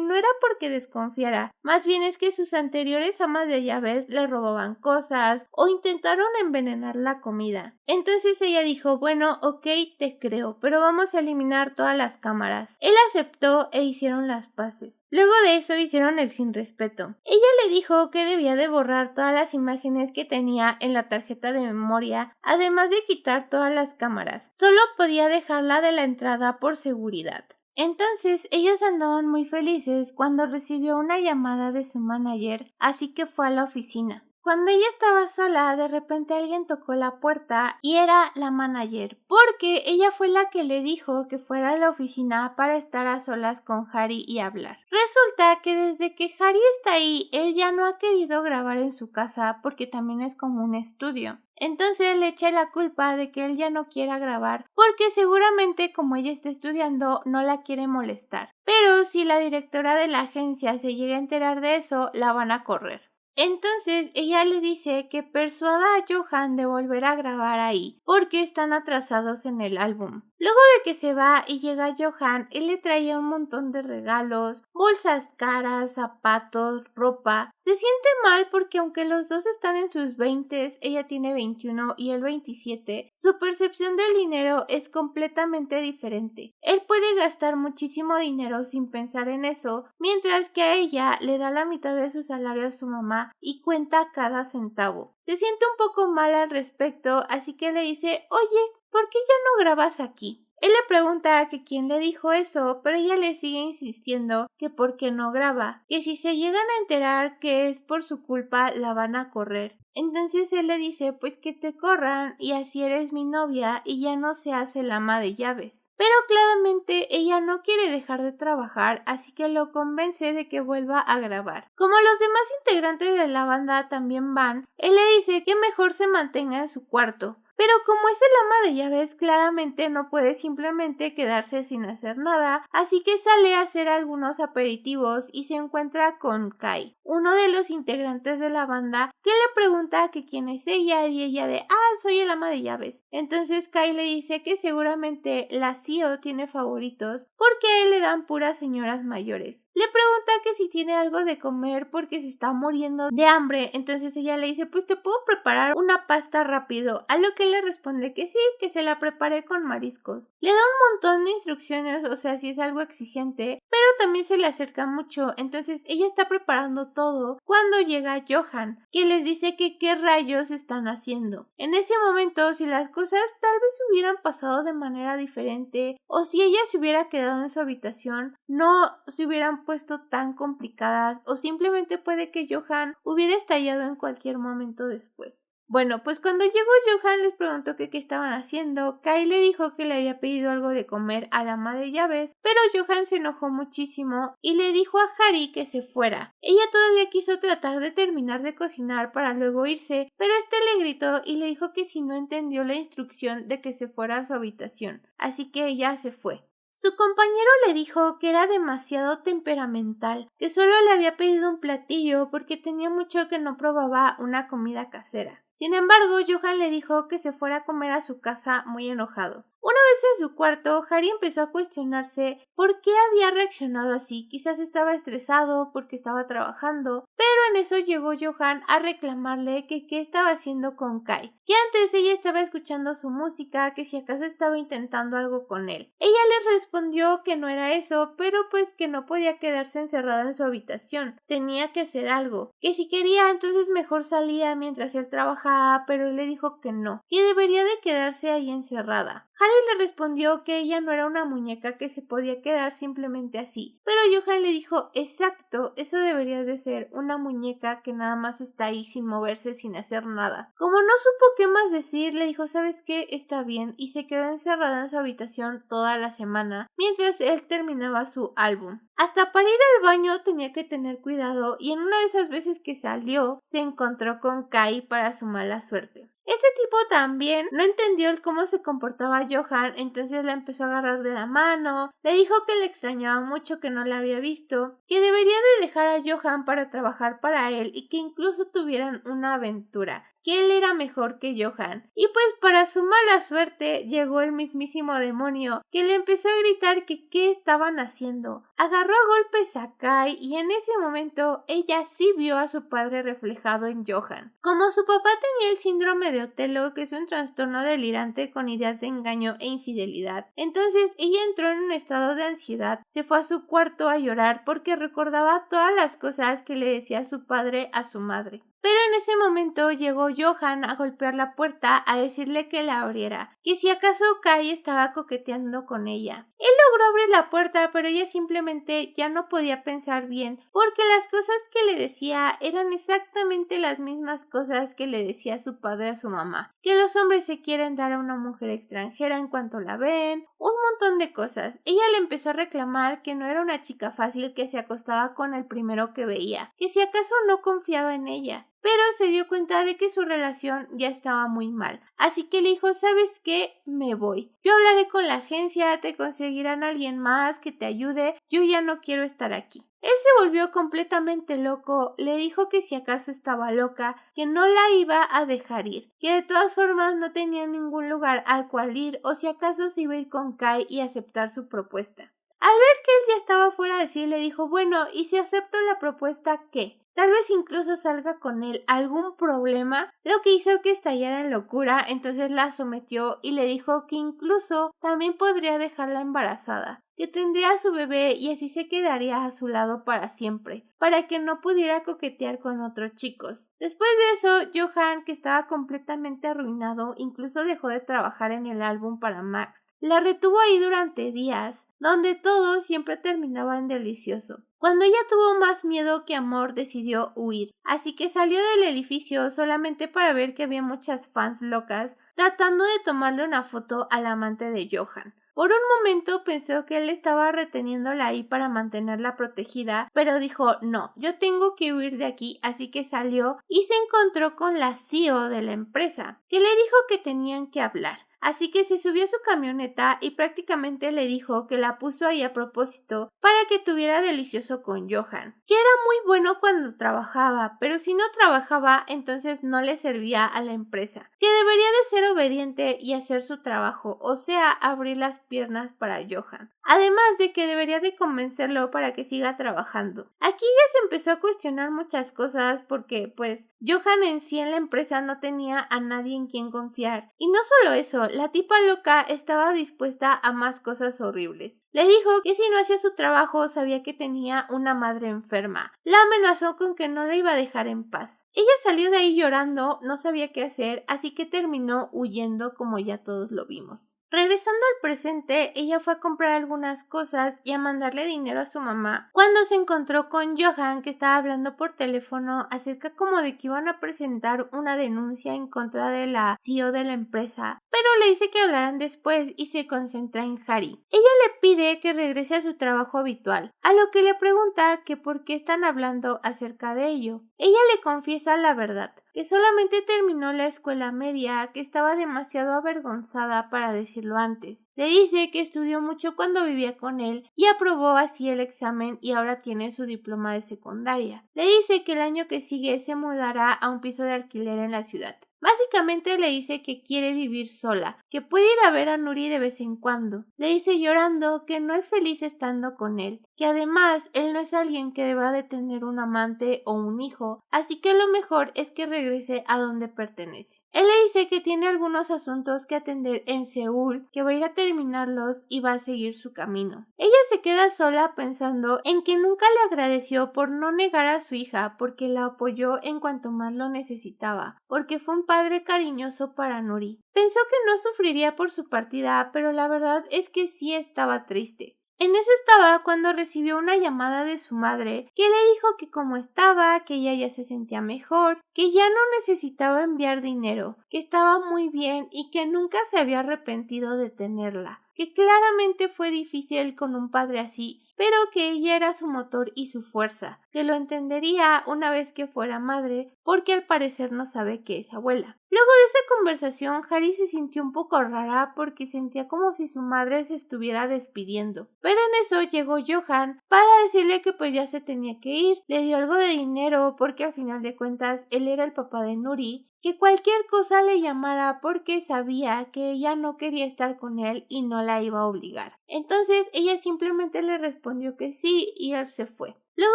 no era porque desconfiara, más bien es que sus anteriores amas de llaves le robaban cosas o intentaron envenenar la comida. Entonces ella dijo, bueno, ok, te creo, pero vamos a eliminar todas las cámaras. Él aceptó e hicieron las paces. Luego de eso hicieron el sin respeto. Ella le dijo que debía de borrar todas las imágenes que tenía en la tarjeta de memoria, además de quitar todas las cámaras. Solo podía dejarla de la entrada por seguridad. Entonces ellos andaban muy felices cuando recibió una llamada de su manager, así que fue a la oficina. Cuando ella estaba sola, de repente alguien tocó la puerta y era la manager, porque ella fue la que le dijo que fuera a la oficina para estar a solas con Harry y hablar. Resulta que desde que Harry está ahí, él ya no ha querido grabar en su casa porque también es como un estudio. Entonces le echa la culpa de que él ya no quiera grabar porque seguramente como ella está estudiando no la quiere molestar. Pero si la directora de la agencia se llega a enterar de eso, la van a correr. Entonces ella le dice que persuada a Johan de volver a grabar ahí porque están atrasados en el álbum. Luego de que se va y llega Johan, él le traía un montón de regalos, bolsas caras, zapatos, ropa. Se siente mal porque aunque los dos están en sus 20s, ella tiene 21 y él 27, su percepción del dinero es completamente diferente. Él puede gastar muchísimo dinero sin pensar en eso, mientras que a ella le da la mitad de su salario a su mamá y cuenta cada centavo. Se siente un poco mal al respecto, así que le dice, oye, ¿por qué ya no grabas aquí? Él le pregunta que quién le dijo eso, pero ella le sigue insistiendo que por qué no graba, que si se llegan a enterar que es por su culpa la van a correr. Entonces él le dice pues que te corran y así eres mi novia y ya no se hace el ama de llaves. Pero claramente ella no quiere dejar de trabajar, así que lo convence de que vuelva a grabar. Como los demás integrantes de la banda también van, él le dice que mejor se mantenga en su cuarto. Pero como es el ama de llaves, claramente no puede simplemente quedarse sin hacer nada, así que sale a hacer algunos aperitivos y se encuentra con Kai, uno de los integrantes de la banda, que le pregunta que quién es ella y ella de soy el ama de llaves. Entonces Kai le dice que seguramente la CEO tiene favoritos porque a él le dan puras señoras mayores. Le pregunta que si tiene algo de comer porque se está muriendo de hambre, entonces ella le dice pues te puedo preparar una pasta rápido, a lo que él le responde que sí, que se la prepare con mariscos. Le da un montón de instrucciones, o sea, si es algo exigente, pero también se le acerca mucho, entonces ella está preparando todo cuando llega Johan, que les dice que qué rayos están haciendo. En ese momento, si las cosas tal vez hubieran pasado de manera diferente, o si ella se hubiera quedado en su habitación, no se hubieran puesto tan complicadas, o simplemente puede que Johan hubiera estallado en cualquier momento después. Bueno, pues cuando llegó Johan les preguntó que qué estaban haciendo. Kai le dijo que le había pedido algo de comer a la ama de llaves, pero Johan se enojó muchísimo y le dijo a Harry que se fuera. Ella todavía quiso tratar de terminar de cocinar para luego irse, pero este le gritó y le dijo que si no entendió la instrucción de que se fuera a su habitación, así que ella se fue. Su compañero le dijo que era demasiado temperamental, que solo le había pedido un platillo porque tenía mucho que no probaba una comida casera. Sin embargo, Johan le dijo que se fuera a comer a su casa muy enojado. Una vez en su cuarto, Harry empezó a cuestionarse por qué había reaccionado así. Quizás estaba estresado porque estaba trabajando, pero en eso llegó Johan a reclamarle que qué estaba haciendo con Kai, que antes ella estaba escuchando su música, que si acaso estaba intentando algo con él. Ella le respondió que no era eso, pero pues que no podía quedarse encerrada en su habitación, tenía que hacer algo, que si quería entonces mejor salía mientras él trabajaba, pero él le dijo que no, que debería de quedarse ahí encerrada. Harry le respondió que ella no era una muñeca que se podía quedar simplemente así, pero Johan le dijo, exacto, eso debería de ser una muñeca que nada más está ahí sin moverse, sin hacer nada. Como no supo qué más decir, le dijo, ¿sabes qué? Está bien, y se quedó encerrada en su habitación toda la semana, mientras él terminaba su álbum. Hasta para ir al baño tenía que tener cuidado, y en una de esas veces que salió, se encontró con Kai para su mala suerte. Este tipo también no entendió el cómo se comportaba Johan, entonces la empezó a agarrar de la mano, le dijo que le extrañaba mucho que no la había visto, que debería de dejar a Johan para trabajar para él y que incluso tuvieran una aventura, que él era mejor que Johan. Y pues para su mala suerte llegó el mismísimo demonio, que le empezó a gritar que qué estaban haciendo. Agarró a golpes a Kai y en ese momento ella sí vio a su padre reflejado en Johan. Como su papá tenía el síndrome de Otelo, que es un trastorno delirante con ideas de engaño e infidelidad, entonces ella entró en un estado de ansiedad, se fue a su cuarto a llorar porque recordaba todas las cosas que le decía su padre a su madre. Pero en ese momento llegó Johan a golpear la puerta a decirle que la abriera, que si acaso Kai estaba coqueteando con ella. Él logró abrir la puerta, pero ella simplemente ya no podía pensar bien, porque las cosas que le decía eran exactamente las mismas cosas que le decía su padre a su mamá, que los hombres se quieren dar a una mujer extranjera en cuanto la ven, un montón de cosas. Ella le empezó a reclamar que no era una chica fácil que se acostaba con el primero que veía, que si acaso no confiaba en ella. Pero se dio cuenta de que su relación ya estaba muy mal. Así que le dijo, ¿sabes qué? Me voy. Yo hablaré con la agencia, te conseguirán a alguien más que te ayude. Yo ya no quiero estar aquí. Él se volvió completamente loco, le dijo que si acaso estaba loca, que no la iba a dejar ir, que de todas formas no tenía ningún lugar al cual ir o si acaso se iba a ir con Kai y aceptar su propuesta. Al ver que él ya estaba fuera de sí, le dijo, bueno, ¿y si acepto la propuesta qué? Tal vez incluso salga con él algún problema, lo que hizo que estallara en locura, entonces la sometió y le dijo que incluso también podría dejarla embarazada, que tendría a su bebé y así se quedaría a su lado para siempre, para que no pudiera coquetear con otros chicos. Después de eso, Johan, que estaba completamente arruinado, incluso dejó de trabajar en el álbum para Max. La retuvo ahí durante días, donde todo siempre terminaba en delicioso. Cuando ella tuvo más miedo que amor, decidió huir, así que salió del edificio solamente para ver que había muchas fans locas tratando de tomarle una foto al amante de Johan. Por un momento pensó que él estaba reteniéndola ahí para mantenerla protegida, pero dijo, no, yo tengo que huir de aquí, así que salió y se encontró con la CEO de la empresa, que le dijo que tenían que hablar. Así que se subió a su camioneta y prácticamente le dijo que la puso ahí a propósito para que tuviera delicioso con Johan, que era muy bueno cuando trabajaba, pero si no trabajaba entonces no le servía a la empresa, que debería de ser obediente y hacer su trabajo, o sea, abrir las piernas para Johan. Además de que debería de convencerlo para que siga trabajando. Aquí ya se empezó a cuestionar muchas cosas porque, pues, Johan en sí en la empresa no tenía a nadie en quien confiar. Y no solo eso, la tipa loca estaba dispuesta a más cosas horribles. Le dijo que si no hacía su trabajo sabía que tenía una madre enferma. La amenazó con que no la iba a dejar en paz. Ella salió de ahí llorando, no sabía qué hacer, así que terminó huyendo como ya todos lo vimos. Regresando al presente, ella fue a comprar algunas cosas y a mandarle dinero a su mamá cuando se encontró con Johan, que estaba hablando por teléfono acerca como de que iban a presentar una denuncia en contra de la CEO de la empresa, pero le dice que hablarán después y se concentra en Harry. Ella le pide que regrese a su trabajo habitual, a lo que le pregunta que por qué están hablando acerca de ello. Ella le confiesa la verdad, que solamente terminó la escuela media, que estaba demasiado avergonzada para decirlo antes. Le dice que estudió mucho cuando vivía con él y aprobó así el examen y ahora tiene su diploma de secundaria. Le dice que el año que sigue se mudará a un piso de alquiler en la ciudad. Básicamente le dice que quiere vivir sola, que puede ir a ver a Nuri de vez en cuando. Le dice llorando que no es feliz estando con él, que además él no es alguien que deba de tener un amante o un hijo, así que lo mejor es que regrese a donde pertenece. Él le dice que tiene algunos asuntos que atender en Seúl, que va a ir a terminarlos y va a seguir su camino. Ella se queda sola pensando en que nunca le agradeció por no negar a su hija, porque la apoyó en cuanto más lo necesitaba, porque fue un padre cariñoso para Nuri. Pensó que no sufriría por su partida, pero la verdad es que sí estaba triste. En eso estaba cuando recibió una llamada de su madre que le dijo que como estaba, que ella ya se sentía mejor, que ya no necesitaba enviar dinero, que estaba muy bien y que nunca se había arrepentido de tenerla, que claramente fue difícil con un padre así, pero que ella era su motor y su fuerza, que lo entendería una vez que fuera madre, porque al parecer no sabe que es abuela. Luego de esa conversación, Harry se sintió un poco rara porque sentía como si su madre se estuviera despidiendo. Pero en eso llegó Johan para decirle que pues ya se tenía que ir. Le dio algo de dinero porque al final de cuentas él era el papá de Nuri, que cualquier cosa le llamara porque sabía que ella no quería estar con él y no la iba a obligar. Entonces ella simplemente le respondió que sí y él se fue. Luego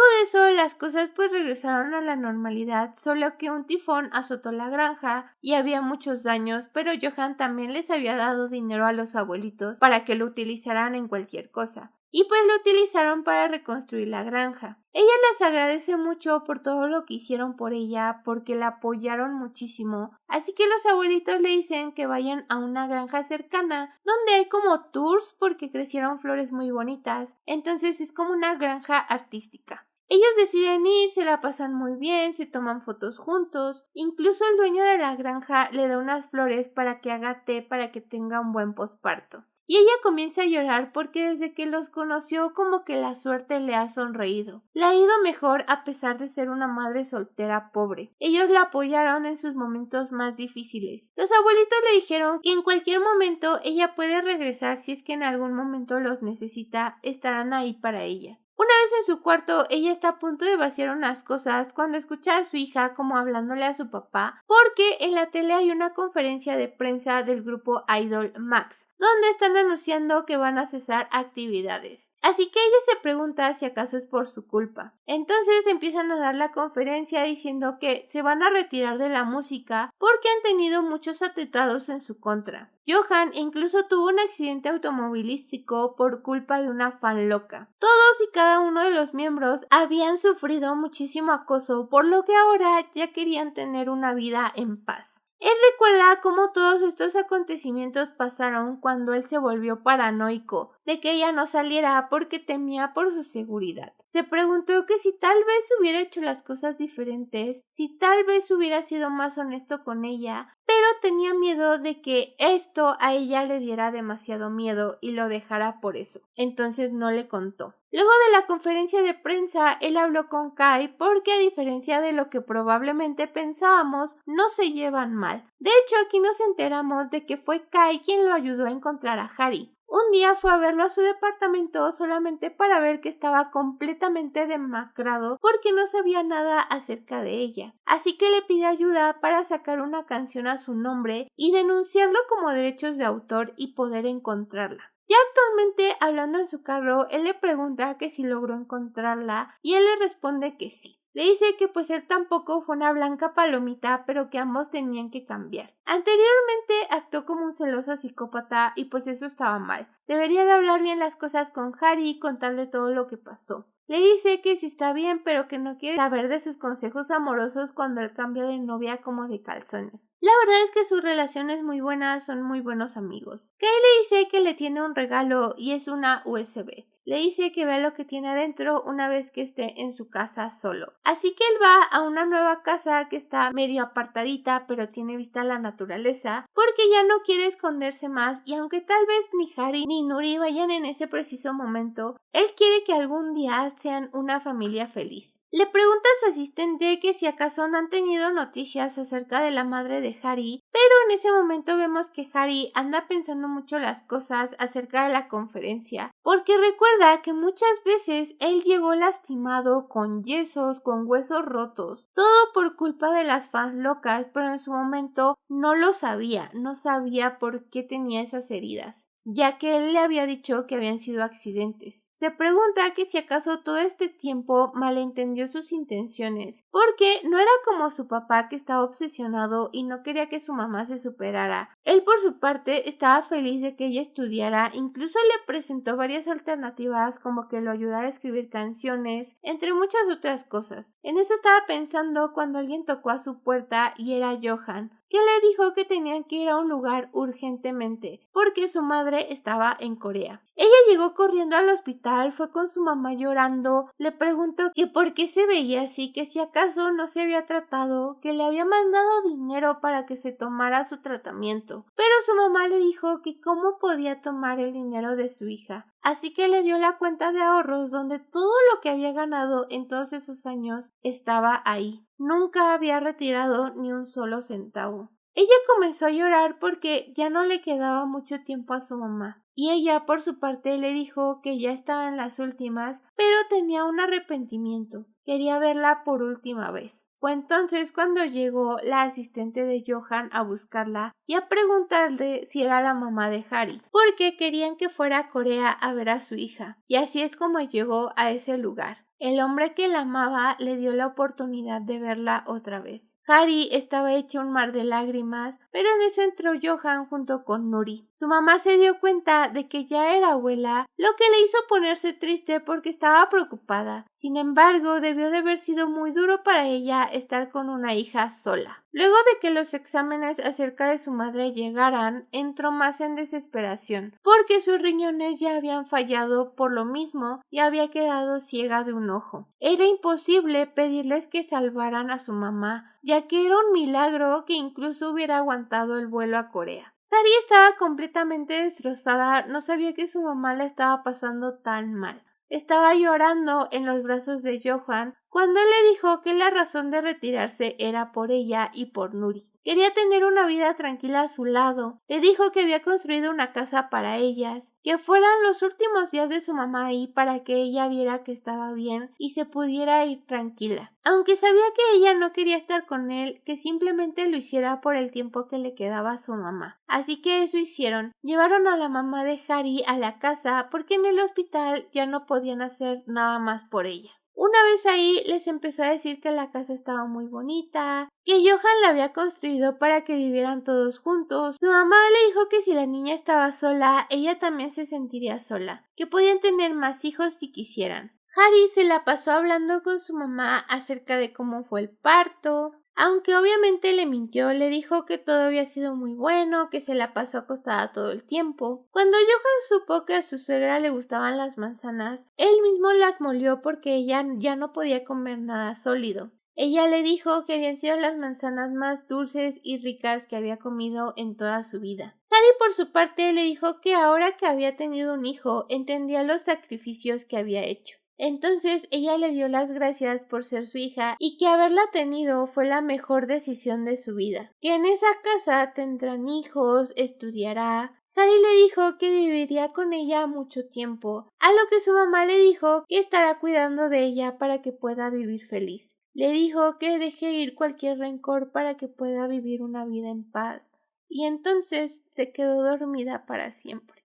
de eso las cosas pues regresaron a la normalidad, solo que un tifón azotó la granja y había muchos daños, pero Johan también les había dado dinero a los abuelitos para que lo utilizaran en cualquier cosa. y pues lo utilizaron para reconstruir la granja. Ella les agradece mucho por todo lo que hicieron por ella, porque la apoyaron muchísimo, así que los abuelitos le dicen que vayan a una granja cercana, donde hay como tours porque crecieron flores muy bonitas, entonces es como una granja artística. Ellos deciden ir, se la pasan muy bien, se toman fotos juntos, incluso el dueño de la granja le da unas flores para que haga té para que tenga un buen posparto. Y ella comienza a llorar porque desde que los conoció como que la suerte le ha sonreído. Le ha ido mejor a pesar de ser una madre soltera pobre. Ellos la apoyaron en sus momentos más difíciles. Los abuelitos le dijeron que en cualquier momento ella puede regresar si es que en algún momento los necesita, estarán ahí para ella. Una vez en su cuarto, ella está a punto de vaciar unas cosas cuando escucha a su hija como hablándole a su papá, porque en la tele hay una conferencia de prensa del grupo Idol Max, donde están anunciando que van a cesar actividades. Así que ella se pregunta si acaso es por su culpa. Entonces empiezan a dar la conferencia diciendo que se van a retirar de la música porque han tenido muchos atentados en su contra. Johan incluso tuvo un accidente automovilístico por culpa de una fan loca. Todos y cada uno de los miembros habían sufrido muchísimo acoso, por lo que ahora ya querían tener una vida en paz. Él recuerda cómo todos estos acontecimientos pasaron cuando él se volvió paranoico de que ella no saliera porque temía por su seguridad. Se preguntó que si tal vez hubiera hecho las cosas diferentes, si tal vez hubiera sido más honesto con ella, pero tenía miedo de que esto a ella le diera demasiado miedo y lo dejara por eso. Entonces no le contó. Luego de la conferencia de prensa, él habló con Kai porque a diferencia de lo que probablemente pensábamos, no se llevan mal. De hecho, aquí nos enteramos de que fue Kai quien lo ayudó a encontrar a Harry. Un día fue a verlo a su departamento solamente para ver que estaba completamente demacrado porque no sabía nada acerca de ella. Así que le pide ayuda para sacar una canción a su nombre y denunciarlo como derechos de autor y poder encontrarla. Ya actualmente, hablando en su carro, él le pregunta que si logró encontrarla y él le responde que sí. Le dice que pues él tampoco fue una blanca palomita, pero que ambos tenían que cambiar. Anteriormente actuó como un celoso psicópata y pues eso estaba mal. Debería de hablar bien las cosas con Harry y contarle todo lo que pasó. Le dice que sí está bien, pero que no quiere saber de sus consejos amorosos cuando él cambia de novia como de calzones. La verdad es que su relación es muy buena, son muy buenos amigos. Kay le dice que le tiene un regalo y es una USB. Le dice que vea lo que tiene adentro una vez que esté en su casa solo. Así que él va a una nueva casa que está medio apartadita, pero tiene vista a la naturaleza, porque ya no quiere esconderse más y aunque tal vez ni Harry ni Nuri vayan en ese preciso momento, él quiere que algún día sean una familia feliz. Le pregunta a su asistente que si acaso no han tenido noticias acerca de la madre de Harry, pero en ese momento vemos que Harry anda pensando mucho las cosas acerca de la conferencia, porque recuerda que muchas veces él llegó lastimado, con yesos, con huesos rotos, todo por culpa de las fans locas, pero en su momento no lo sabía, no sabía por qué tenía esas heridas, ya que él le había dicho que habían sido accidentes. Se pregunta que si acaso todo este tiempo malentendió sus intenciones, porque no era como su papá que estaba obsesionado y no quería que su mamá se superara. Él por su parte estaba feliz de que ella estudiara, incluso le presentó varias alternativas como que lo ayudara a escribir canciones, entre muchas otras cosas. En eso estaba pensando cuando alguien tocó a su puerta y era Johan, que le dijo que tenían que ir a un lugar urgentemente, porque su madre estaba en Corea. Ella llegó corriendo al hospital, fue con su mamá llorando, le preguntó que por qué se veía así, que si acaso no se había tratado, que le había mandado dinero para que se tomara su tratamiento. Pero su mamá le dijo que cómo podía tomar el dinero de su hija. Así que le dio la cuenta de ahorros donde todo lo que había ganado en todos esos años estaba ahí. Nunca había retirado ni un solo centavo. Ella comenzó a llorar porque ya no le quedaba mucho tiempo a su mamá. Y ella, por su parte, le dijo que ya estaba en las últimas, pero tenía un arrepentimiento. Quería verla por última vez. Fue entonces cuando llegó la asistente de Johan a buscarla y a preguntarle si era la mamá de Harry, porque querían que fuera a Corea a ver a su hija. Y así es como llegó a ese lugar. El hombre que la amaba le dio la oportunidad de verla otra vez. Harry estaba hecho un mar de lágrimas, pero en eso entró Johan junto con Nuri. Su mamá se dio cuenta de que ya era abuela, lo que le hizo ponerse triste porque estaba preocupada. Sin embargo, debió de haber sido muy duro para ella estar con una hija sola. Luego de que los exámenes acerca de su madre llegaran, entró más en desesperación, porque sus riñones ya habían fallado por lo mismo y había quedado ciega de un ojo. Era imposible pedirles que salvaran a su mamá, ya que era un milagro que incluso hubiera aguantado el vuelo a Corea. Harry estaba completamente destrozada, no sabía que su mamá la estaba pasando tan mal. Estaba llorando en los brazos de Johan cuando él le dijo que la razón de retirarse era por ella y por Nuri. Quería tener una vida tranquila a su lado. Le dijo que había construido una casa para ellas, que fueran los últimos días de su mamá ahí para que ella viera que estaba bien y se pudiera ir tranquila. Aunque sabía que ella no quería estar con él, que simplemente lo hiciera por el tiempo que le quedaba a su mamá. Así que eso hicieron. Llevaron a la mamá de Harry a la casa porque en el hospital ya no podían hacer nada más por ella. Una vez ahí les empezó a decir que la casa estaba muy bonita, que Johan la había construido para que vivieran todos juntos. Su mamá le dijo que si la niña estaba sola, ella también se sentiría sola, que podían tener más hijos si quisieran. Harry se la pasó hablando con su mamá acerca de cómo fue el parto. Aunque obviamente le mintió, le dijo que todo había sido muy bueno, que se la pasó acostada todo el tiempo. Cuando Johan supo que a su suegra le gustaban las manzanas, él mismo las molió porque ella ya no podía comer nada sólido. Ella le dijo que habían sido las manzanas más dulces y ricas que había comido en toda su vida. Harry, por su parte, le dijo que ahora que había tenido un hijo, entendía los sacrificios que había hecho. Entonces ella le dio las gracias por ser su hija y que haberla tenido fue la mejor decisión de su vida. Que en esa casa tendrán hijos, estudiará. Harry le dijo que viviría con ella mucho tiempo, a lo que su mamá le dijo que estará cuidando de ella para que pueda vivir feliz. Le dijo que deje ir cualquier rencor para que pueda vivir una vida en paz. Y entonces se quedó dormida para siempre.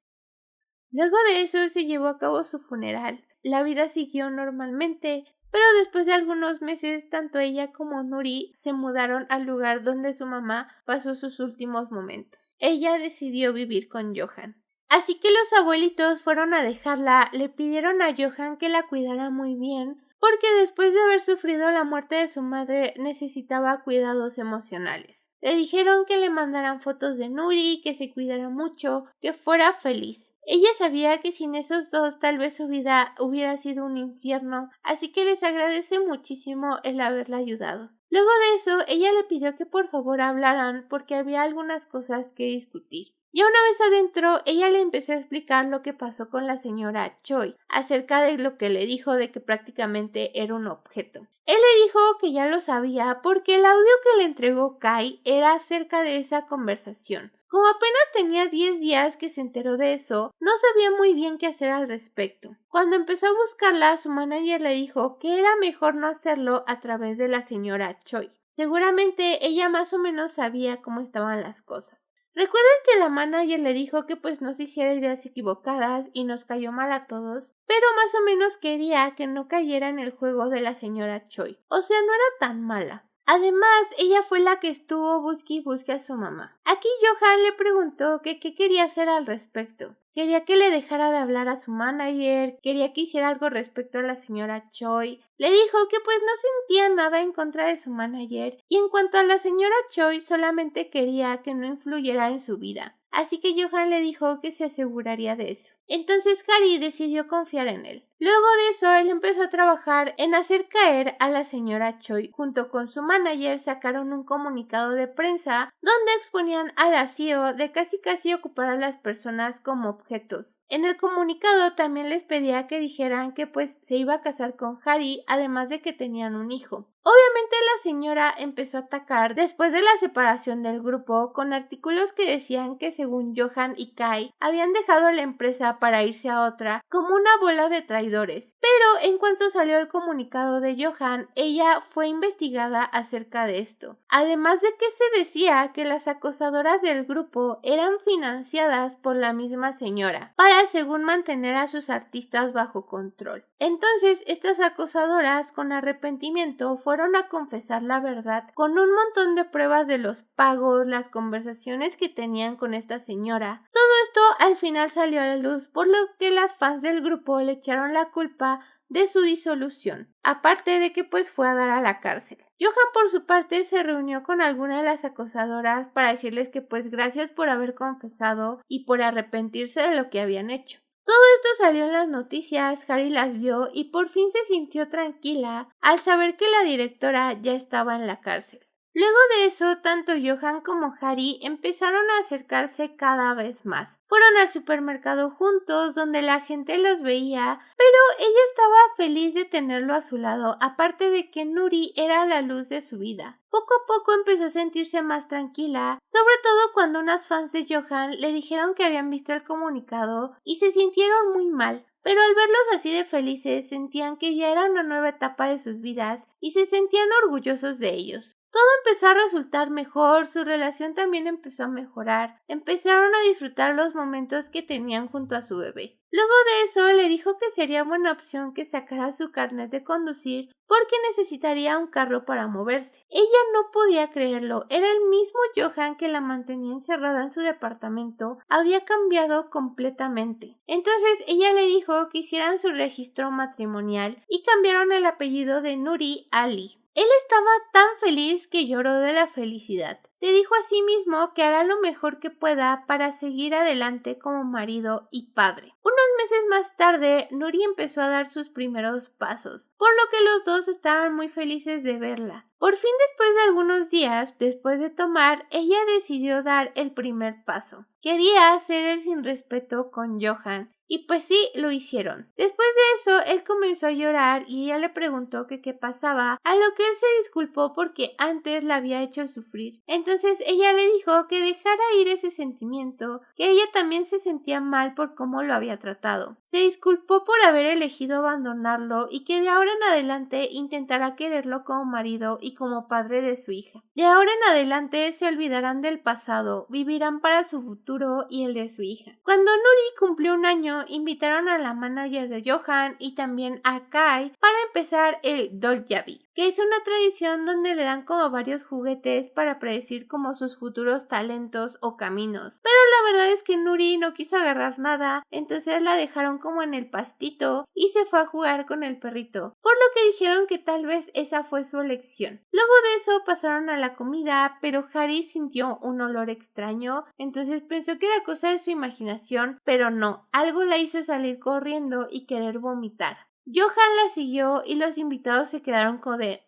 Luego de eso se llevó a cabo su funeral. La vida siguió normalmente, pero después de algunos meses tanto ella como Nuri se mudaron al lugar donde su mamá pasó sus últimos momentos. Ella decidió vivir con Johan. Así que los abuelitos fueron a dejarla, le pidieron a Johan que la cuidara muy bien, porque después de haber sufrido la muerte de su madre necesitaba cuidados emocionales. Le dijeron que le mandaran fotos de Nuri, que se cuidara mucho, que fuera feliz. Ella sabía que sin esos dos tal vez su vida hubiera sido un infierno, así que les agradece muchísimo el haberla ayudado. Luego de eso, ella le pidió que por favor hablaran porque había algunas cosas que discutir. Ya una vez adentro, ella le empezó a explicar lo que pasó con la señora Choi, acerca de lo que le dijo de que prácticamente era un objeto. Él le dijo que ya lo sabía porque el audio que le entregó Kai era acerca de esa conversación. Como apenas tenía 10 días que se enteró de eso, no sabía muy bien qué hacer al respecto. Cuando empezó a buscarla, su manager le dijo que era mejor no hacerlo a través de la señora Choi. Seguramente ella más o menos sabía cómo estaban las cosas. Recuerden que la manager le dijo que pues no se hiciera ideas equivocadas y nos cayó mal a todos, pero más o menos quería que no cayera en el juego de la señora Choi. O sea, no era tan mala. Además, ella fue la que estuvo busque y busque a su mamá. Aquí Johan le preguntó que qué quería hacer al respecto. Quería que le dejara de hablar a su manager, quería que hiciera algo respecto a la señora Choi. Le dijo que pues no sentía nada en contra de su manager y en cuanto a la señora Choi solamente quería que no influyera en su vida. Así que Johan le dijo que se aseguraría de eso. Entonces Harry decidió confiar en él. Luego de eso, él empezó a trabajar en hacer caer a la señora Choi. Junto con su manager sacaron un comunicado de prensa donde exponían a la CEO de casi ocupar a las personas como objetos. En el comunicado también les pedía que dijeran que pues se iba a casar con Harry, además de que tenían un hijo. Obviamente la señora empezó a atacar después de la separación del grupo con artículos que decían que según Johan y Kai habían dejado la empresa para irse a otra como una bola de traidores. Pero en cuanto salió el comunicado de Johan, ella fue investigada acerca de esto. Además de que se decía que las acosadoras del grupo eran financiadas por la misma señora para según mantener a sus artistas bajo control. Entonces estas acosadoras con arrepentimiento fueron fueron a confesar la verdad con un montón de pruebas de los pagos, las conversaciones que tenían con esta señora. Todo esto al final salió a la luz, por lo que las fans del grupo le echaron la culpa de su disolución, aparte de que pues fue a dar a la cárcel. Johan por su parte se reunió con alguna de las acosadoras para decirles que pues gracias por haber confesado y por arrepentirse de lo que habían hecho. Todo esto salió en las noticias, Harry las vio y por fin se sintió tranquila al saber que la directora ya estaba en la cárcel. Luego de eso, tanto Johan como Harry empezaron a acercarse cada vez más. Fueron al supermercado juntos, donde la gente los veía, pero ella estaba feliz de tenerlo a su lado, aparte de que Nuri era la luz de su vida. Poco a poco empezó a sentirse más tranquila, sobre todo cuando unas fans de Johan le dijeron que habían visto el comunicado y se sintieron muy mal. Pero al verlos así de felices, sentían que ya era una nueva etapa de sus vidas y se sentían orgullosos de ellos. Todo empezó a resultar mejor, su relación también empezó a mejorar, empezaron a disfrutar los momentos que tenían junto a su bebé. Luego de eso le dijo que sería buena opción que sacara su carnet de conducir porque necesitaría un carro para moverse. Ella no podía creerlo, era el mismo Johan que la mantenía encerrada en su departamento, había cambiado completamente. Entonces ella le dijo que hicieran su registro matrimonial y cambiaron el apellido de Nuri a Lee. Él estaba tan feliz que lloró de la felicidad. Se dijo a sí mismo que hará lo mejor que pueda para seguir adelante como marido y padre. Unos meses más tarde, Nuri empezó a dar sus primeros pasos, por lo que los dos estaban muy felices de verla. Por fin, después de algunos días, después de tomar, ella decidió dar el primer paso. Quería hacer el sin respeto con Johan. Y pues sí, lo hicieron. Después de eso, él comenzó a llorar y ella le preguntó que qué pasaba, a lo que él se disculpó porque antes la había hecho sufrir. Entonces ella le dijo que dejara ir ese sentimiento, que ella también se sentía mal por cómo lo había tratado. Se disculpó por haber elegido abandonarlo y que de ahora en adelante intentará quererlo como marido y como padre de su hija. De ahora en adelante se olvidarán del pasado, vivirán para su futuro y el de su hija. Cuando Nuri cumplió un año, invitaron a la manager de Johan y también a Kai para empezar el Doljavi, que es una tradición donde le dan como varios juguetes para predecir como sus futuros talentos o caminos. Pero la verdad es que Nuri no quiso agarrar nada, entonces la dejaron como en el pastito y se fue a jugar con el perrito, por lo que dijeron que tal vez esa fue su elección. Luego de eso pasaron a la comida, pero Harry sintió un olor extraño, entonces pensó que era cosa de su imaginación, pero no, algo la hizo salir corriendo y querer vomitar. Johan la siguió y los invitados se quedaron como de,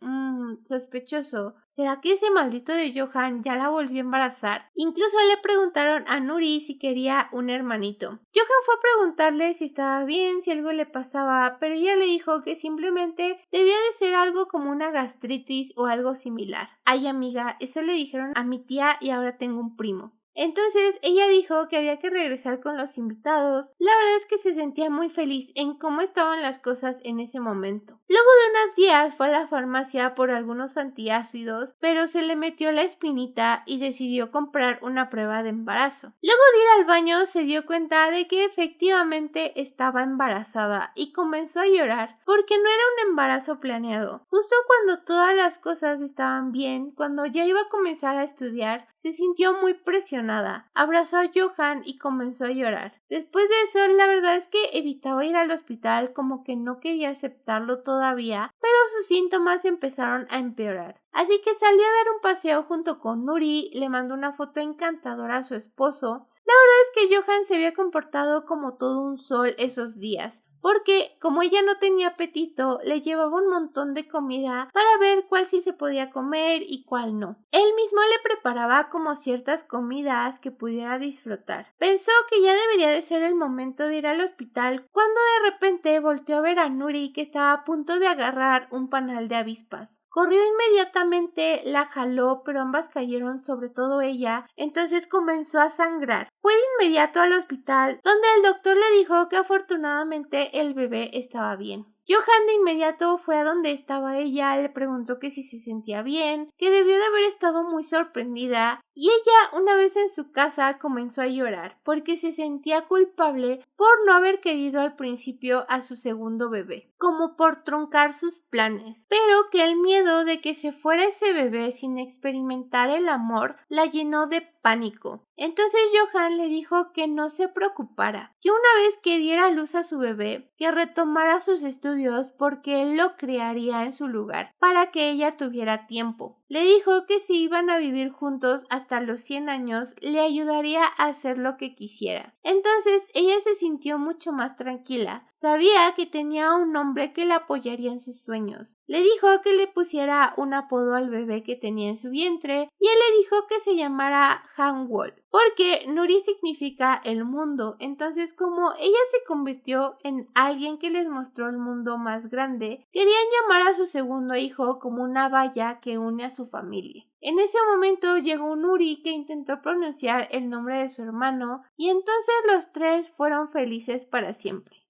sospechoso. ¿Será que ese maldito de Johan ya la volvió a embarazar? Incluso le preguntaron a Nuri si quería un hermanito. Johan fue a preguntarle si estaba bien, si algo le pasaba, pero ella le dijo que simplemente debía de ser algo como una gastritis o algo similar. Ay, amiga, eso le dijeron a mi tía y ahora tengo un primo. Entonces ella dijo que había que regresar con los invitados. La verdad es que se sentía muy feliz en cómo estaban las cosas en ese momento. Luego de unos días fue a la farmacia por algunos antiácidos, pero se le metió la espinita y decidió comprar una prueba de embarazo. Luego de ir al baño se dio cuenta de que efectivamente estaba embarazada y comenzó a llorar porque no era un embarazo planeado. Justo cuando todas las cosas estaban bien, cuando ya iba a comenzar a estudiar, se sintió muy presionada. Abrazó a Johan y comenzó a llorar. Después de eso, la verdad es que evitaba ir al hospital, como que no quería aceptarlo todavía, pero sus síntomas empezaron a empeorar. Así que salió a dar un paseo junto con Nuri, le mandó una foto encantadora a su esposo. La verdad es que Johan se había comportado como todo un sol esos días, porque como ella no tenía apetito, le llevaba un montón de comida para ver cuál sí se podía comer y cuál no. Él mismo le preparaba como ciertas comidas que pudiera disfrutar. Pensó que ya debería de ser el momento de ir al hospital cuando de repente volteó a ver a Nuri que estaba a punto de agarrar un panal de avispas. Corrió inmediatamente, la jaló, pero ambas cayeron, sobre todo ella, entonces comenzó a sangrar. Fue de inmediato al hospital, donde el doctor le dijo que afortunadamente el bebé estaba bien. Johan de inmediato fue a donde estaba ella, le preguntó que si se sentía bien, que debió de haber estado muy sorprendida, y ella, una vez en su casa, comenzó a llorar porque se sentía culpable por no haber querido al principio a su segundo bebé, como por truncar sus planes, pero que el miedo de que se fuera ese bebé sin experimentar el amor la llenó de pánico. Entonces Johan le dijo que no se preocupara, que una vez que diera luz a su bebé, que retomara sus estudios porque él lo criaría en su lugar, para que ella tuviera tiempo. Le dijo que si iban a vivir juntos hasta los 100 años, le ayudaría a hacer lo que quisiera. Entonces ella se sintió mucho más tranquila. Sabía que tenía un hombre que la apoyaría en sus sueños. Le dijo que le pusiera un apodo al bebé que tenía en su vientre y él le dijo que se llamara Hanwol, porque Nuri significa el mundo. Entonces, como ella se convirtió en alguien que les mostró el mundo más grande, querían llamar a su segundo hijo como una valla que une a su familia. En ese momento llegó Nuri, que intentó pronunciar el nombre de su hermano, y entonces los tres fueron felices para siempre.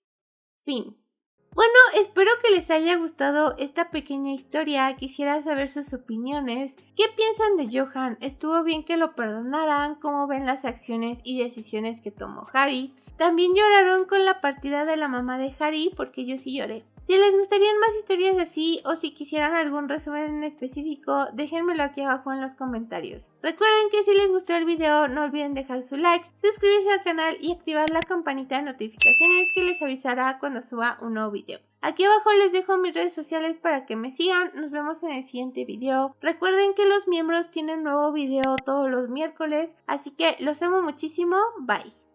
Fin. Bueno, espero que les haya gustado esta pequeña historia. Quisiera saber sus opiniones. ¿Qué piensan de Johan? ¿Estuvo bien que lo perdonaran? ¿Cómo ven las acciones y decisiones que tomó Harry? También lloraron con la partida de la mamá de Harry, porque yo sí lloré. Si les gustarían más historias así o si quisieran algún resumen en específico, déjenmelo aquí abajo en los comentarios. Recuerden que si les gustó el video no olviden dejar su like, suscribirse al canal y activar la campanita de notificaciones que les avisará cuando suba un nuevo video. Aquí abajo les dejo mis redes sociales para que me sigan. Nos vemos en el siguiente video. Recuerden que los miembros tienen nuevo video todos los miércoles, así que los amo muchísimo. Bye.